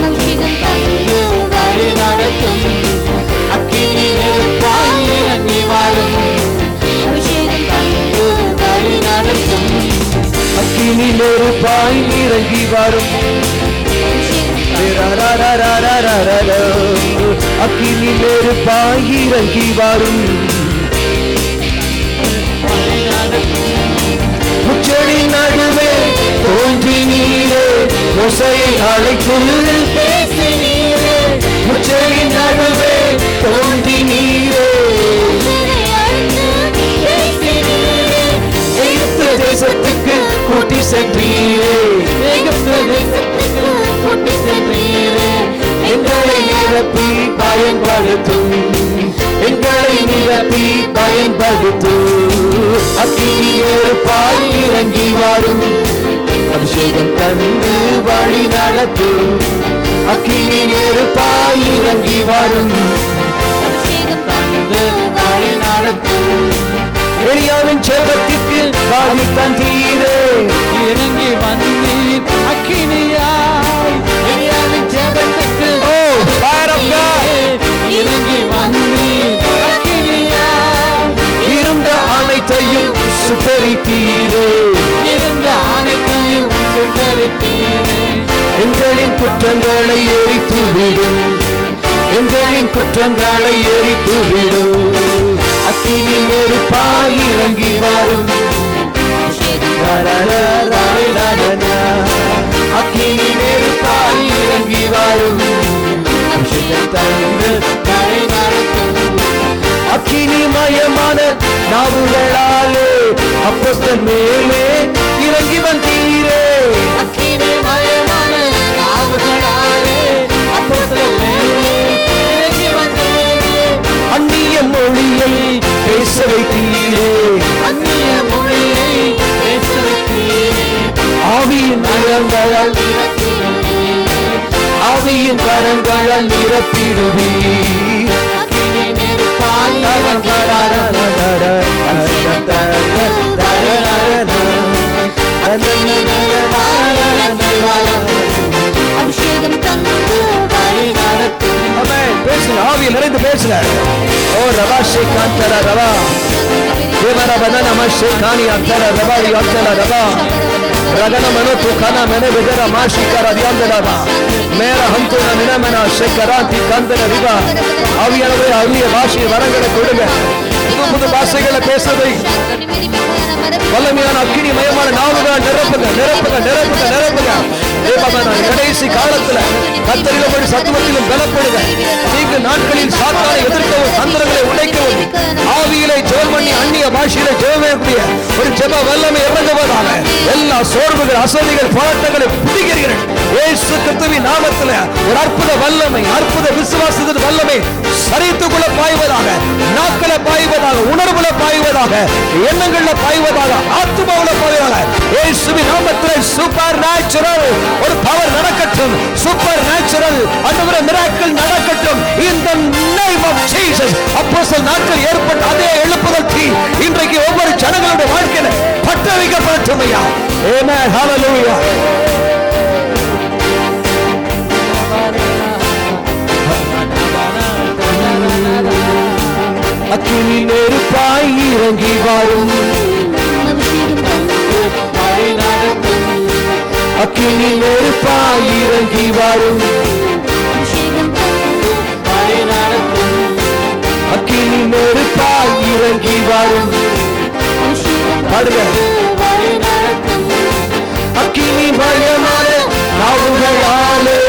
அபிஷேகம் தந்து வழி நடத்தும். அக்கினி நெருப்பாய் இறங்கி வரும் அபிஷேகம் தந்து வழி நடத்தும். அக்கினி நெருப்பாய் இறங்கி வரும் அக்கினி நெருப்பாய் இறங்கி வரும் முச்செடி நடுவே தோன்றி நீரே. மோசேயை அழைத்து பேசினீரே. முச்செடி நடுவே தோன்றி நீரே. எகிப்து தேசத்துக்கு கூட்டி சென்றீரே. எகிப்து தேசத்துக்கு கூட்டி சென்றீரே. எங்களை நிரப்பி பயன்படுத்தும். எங்களை நிரப்பி பயன்படுத்தும். அக்கினி நெருப்பாய் இறங்கி வரும் அபிஷேகம் தந்து வழி நடத்தும். அக்கினி நெருப்பாய் இறங்கி வரும் அபிஷேகம் தந்து வழி நடத்தும். எலியாவின் ஜெபத்திற்கு பாதி தந்தீரே. இறங்கி வந்தீர் அக்கினியாய். எலியாவின் ஜெபத்திற்கு இறங்கி வந்தீர் அக்கினியாய். இருந்த அனைத்தையும் சுட்டரித்தீரே. இருந்த அனைத்தையும் சுட்டரித்தீரே. எங்களின் குற்றங்களை எரித்து விடும். எங்களின் குற்றங்களை எரித்து விடும். அக்கினி நெருப்பாய் இறங்கி வரும் அக்கினி நெருப்பாய் இறங்கி வரும் அபிஷேகம் தந்து வழி நடத்தும். அக்கினிமயமான நாவுகளாலே அப்போஸ்தலர் மேலே இறங்கி வந்தீரே. அக்கினிமயமான நாவுகளாலே அப்போஸ்தலர் மேலே இறங்கி வந்தீரே. அந்நிய மொழியை பேச வைத்தீரே. அந்நிய மொழியை பேச வைத்தீரே. ஆவியின் வரங்களால் ஆவியின் வரங்களால் நிரப்பிடுவீர். ஆவியில் நிறைந்து பேசுங்க. ஓ ரவா ஷேகாந்தர ரவா தேவர பதன நம ஷேகானி அந்தர ரவா யந்தர ரவா रगना मनो तुखाना मैंने बेजरा माशी कर अदियांदलागा मेरा हमको ना मिना मना शेकरांति कंदन रिबा आवियानवे आविया भाषी வரங்களை கொடுங்க புது பாஷைகளை பேசுறதை வல்லமையான அக்கினி மயமான நாவுகளை நிரப்புங்க நிரப்புங்க நிரப்புங்க நிரப்புங்க தேவமான கடைசி காலத்துல கர்த்தரிலும் சத்துவத்திலும் பலப்படுங்க தீங்கு நாட்களில் சாத்தானை எதிர்க்கவும் தந்திரங்களை உடைக்கவும் ஆவியிலே ஜெபம் பண்ணி அந்நிய பாஷையிலே ஜெபமேற்பிய ஒரு ஜெப வல்லமை இறங்குவதாக எல்லா சோர்வுகள் அசதிகள் போராட்டங்களை பிடிக்கிறீர்கள் இயேசு கிறிஸ்துவின் நாமத்துல ஒரு அற்புத வல்லமை அற்புத விசுவாசத்தின் வல்லமை சரீரத்துக்குள்ள பாய்வதாக நாட்கள பாய்வதாக உணர்வுல பாய்வதாக எண்ணங்கள்ல பாய்வதாக ஆத்துமாவுல பாய்வதாக இயேசுவின் நாமத்திலே சூப்பர் நேச்சுரல் ஒரு பவர் நடக்கட்டும் சூப்பர் நேச்சுரல் அன்றுவர மிராக்கிள் நடக்கட்டும் in the name of Jesus அப்போஸ்தலர் நாட்கள் ஏற்பட்ட அதே எழுப்புதல் தீ இன்றைக்கு ஒவ்வொரு ஜனங்களுடைய வாழ்க்கையில பற்ற வைக்கப்படட்டும் ஐயா ஆமென் ஹalleluya அக்கினி நெருப்பாய் இறங்கி வரும் அக்கினி நெருப்பாய் இறங்கி வரும் அக்கினி நெருப்பாய் இறங்கி வரும் பாடுங்க அக்கினி பயமான நாவுகளாலே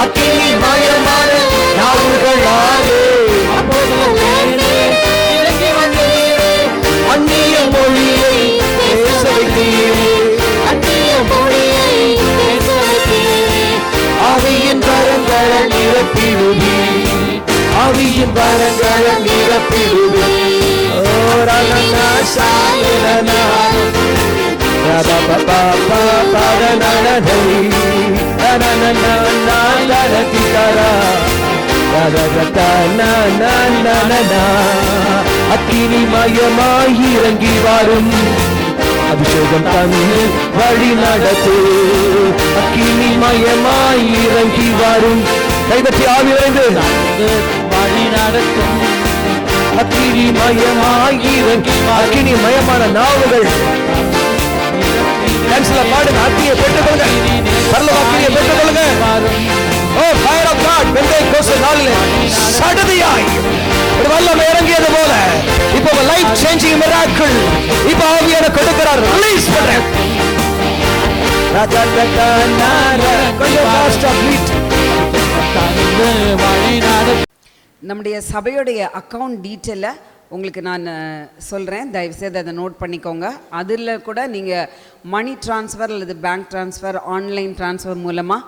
அக்கினி பயமான நாவுகளாலே அந்நிய மொழியை பேச வைத்தீரே ஆவியின் வரங்களை நிரப்பிடுவே ஆவியின் வரங்களை நிரப்பிடுவே ஓரலனா சாயலனா ரபபபா பரனனதை நனனனா நனதிகரா ரரதனனனனனா அக்கினி மயமாய் இறங்கி வரும் அபிஷேகம் தந்து வழி நடத்து அக்கினி மயமாய் இறங்கி வரும் கைதட்டி ஆவி இறங்கு வழி நடத்தும் அக்கினி மயமாய் இறங்கி அக்கினி மயமான நாவுகள் பாடுங்க அக்கினியை பெற்றுக்கொள்ளுங்க பரலோக அக்கினியை பெற்றுக்கொள்ளுங்க ஓ ஃபயர் ஆஃப் காட் பெந்தேகோஸ்தே நாளிலே சடதியாய் ஒரு வல்லமை இறங்கியது போல இப்போ லைஃப் சேஞ்சிங் மிராக்கிள் இப்போ ஆவியான கொடுக்கிறார் ரிலீஸ் பண்றேன் கொஞ்சம் ஃபாஸ்டா பீட் நம்முடைய சபையுடைய அக்கவுண்ட் டீட்டெயிலை உங்களுக்கு நான் சொல்கிறேன், தயவுசெய்து அதை நோட் பண்ணிக்கோங்க. அதில் கூட நீங்கள் மணி ட்ரான்ஸ்ஃபர் அல்லது பேங்க் ட்ரான்ஸ்ஃபர் ஆன்லைன் ட்ரான்ஸ்ஃபர் மூலமாக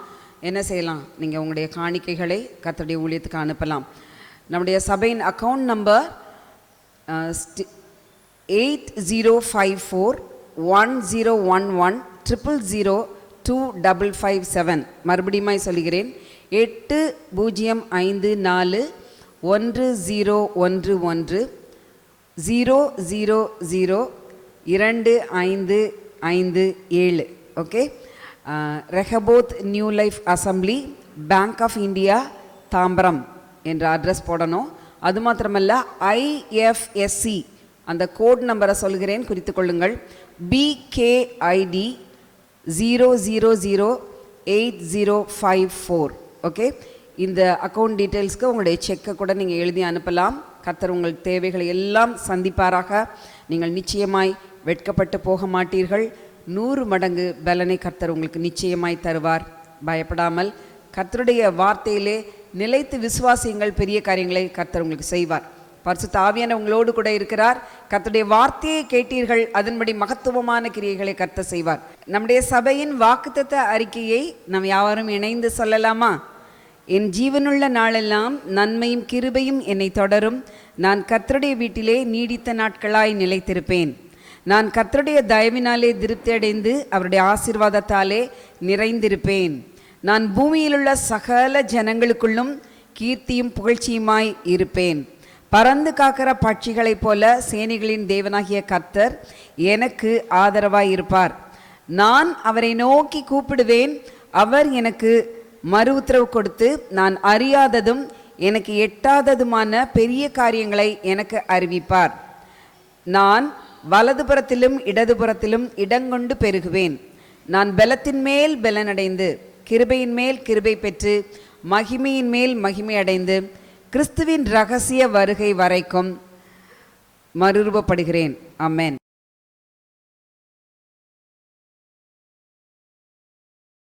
என்ன செய்யலாம், நீங்கள் உங்களுடைய காணிக்கைகளை கர்த்தருடைய ஊழியத்துக்கு அனுப்பலாம். நம்முடைய சபையின் அக்கவுண்ட் நம்பர் 8054101100025557. மறுபடியும் சொல்கிறேன், 8054-100-00025557. Okay. Rehoboth New Life Assembly, Bank of India, Tambaram என்ற அட்ரஸ் போடணும். அது மாத்திரமல்ல, IFSC அந்த கோட் நம்பரை சொல்கிறேன், குறித்து கொள்ளுங்கள். BKID 0008054. ஓகே. இந்த அக்கௌண்ட் டீட்டெயில்ஸ்க்கு உங்களுடைய செக்கை கூட நீங்கள் எழுதி அனுப்பலாம். கர்த்தர் உங்கள் தேவைகளை எல்லாம் சந்திப்பாராக. நீங்கள் நிச்சயமாய் வெட்கப்பட்டு போக மாட்டீர்கள். 100 மடங்கு பலனை கர்த்தர் உங்களுக்கு நிச்சயமாய் தருவார். பயப்படாமல் கர்த்தருடைய வார்த்தையிலே நிலைத்து விசுவாசியுங்கள், பெரிய காரியங்களை கர்த்தர் உங்களுக்கு செய்வார். பரிசுத்த ஆவியான உங்களோடு கூட இருக்கிறார். கர்த்தருடைய வார்த்தையை கேட்டீர்கள், அதன்படி மகத்துவமான கிரியைகளை கர்த்தர் செய்வார். நம்முடைய சபையின் வாக்குத்தத்த அறிக்கையை நாம் யாவரும் இணைந்து சொல்லலாமா? என் ஜீவனுள்ள நாளெல்லாம் நன்மையும் கிருபையும் என்னை தொடரும். நான் கர்த்தருடைய வீட்டிலே நீடித்த நாட்களாய் நிலைத்திருப்பேன். நான் கர்த்தருடைய தயவினாலே திருப்தி அடைந்து அவருடைய ஆசீர்வாதத்தாலே நிறைந்திருப்பேன். நான் பூமியிலுள்ள சகல ஜனங்களுக்குள்ளும் கீர்த்தியும் புகழ்ச்சியுமாய் இருப்பேன். பறந்து காக்கிற பட்சிகளைப் போல சேனைகளின் தேவனாகிய கர்த்தர் எனக்கு ஆதரவாய் இருப்பார். நான் அவரை நோக்கி கூப்பிடுவேன், அவர் எனக்கு மறு உத்தரவு கொடுத்து நான் அறியாததும் எனக்கு எட்டாததுமான பெரிய காரியங்களை எனக்கு அறிவிப்பார். நான் வலதுபுறத்திலும் இடதுபுறத்திலும் இடங்கொண்டு பெருகுவேன். நான் பலத்தின் மேல் பலனடைந்து கிருபையின் மேல் கிருபை பெற்று மகிமையின் மேல் மகிமை அடைந்து கிறிஸ்துவின் இரகசிய வருகை வரைக்கும் மறுரூபப்படுகிறேன். ஆமென்.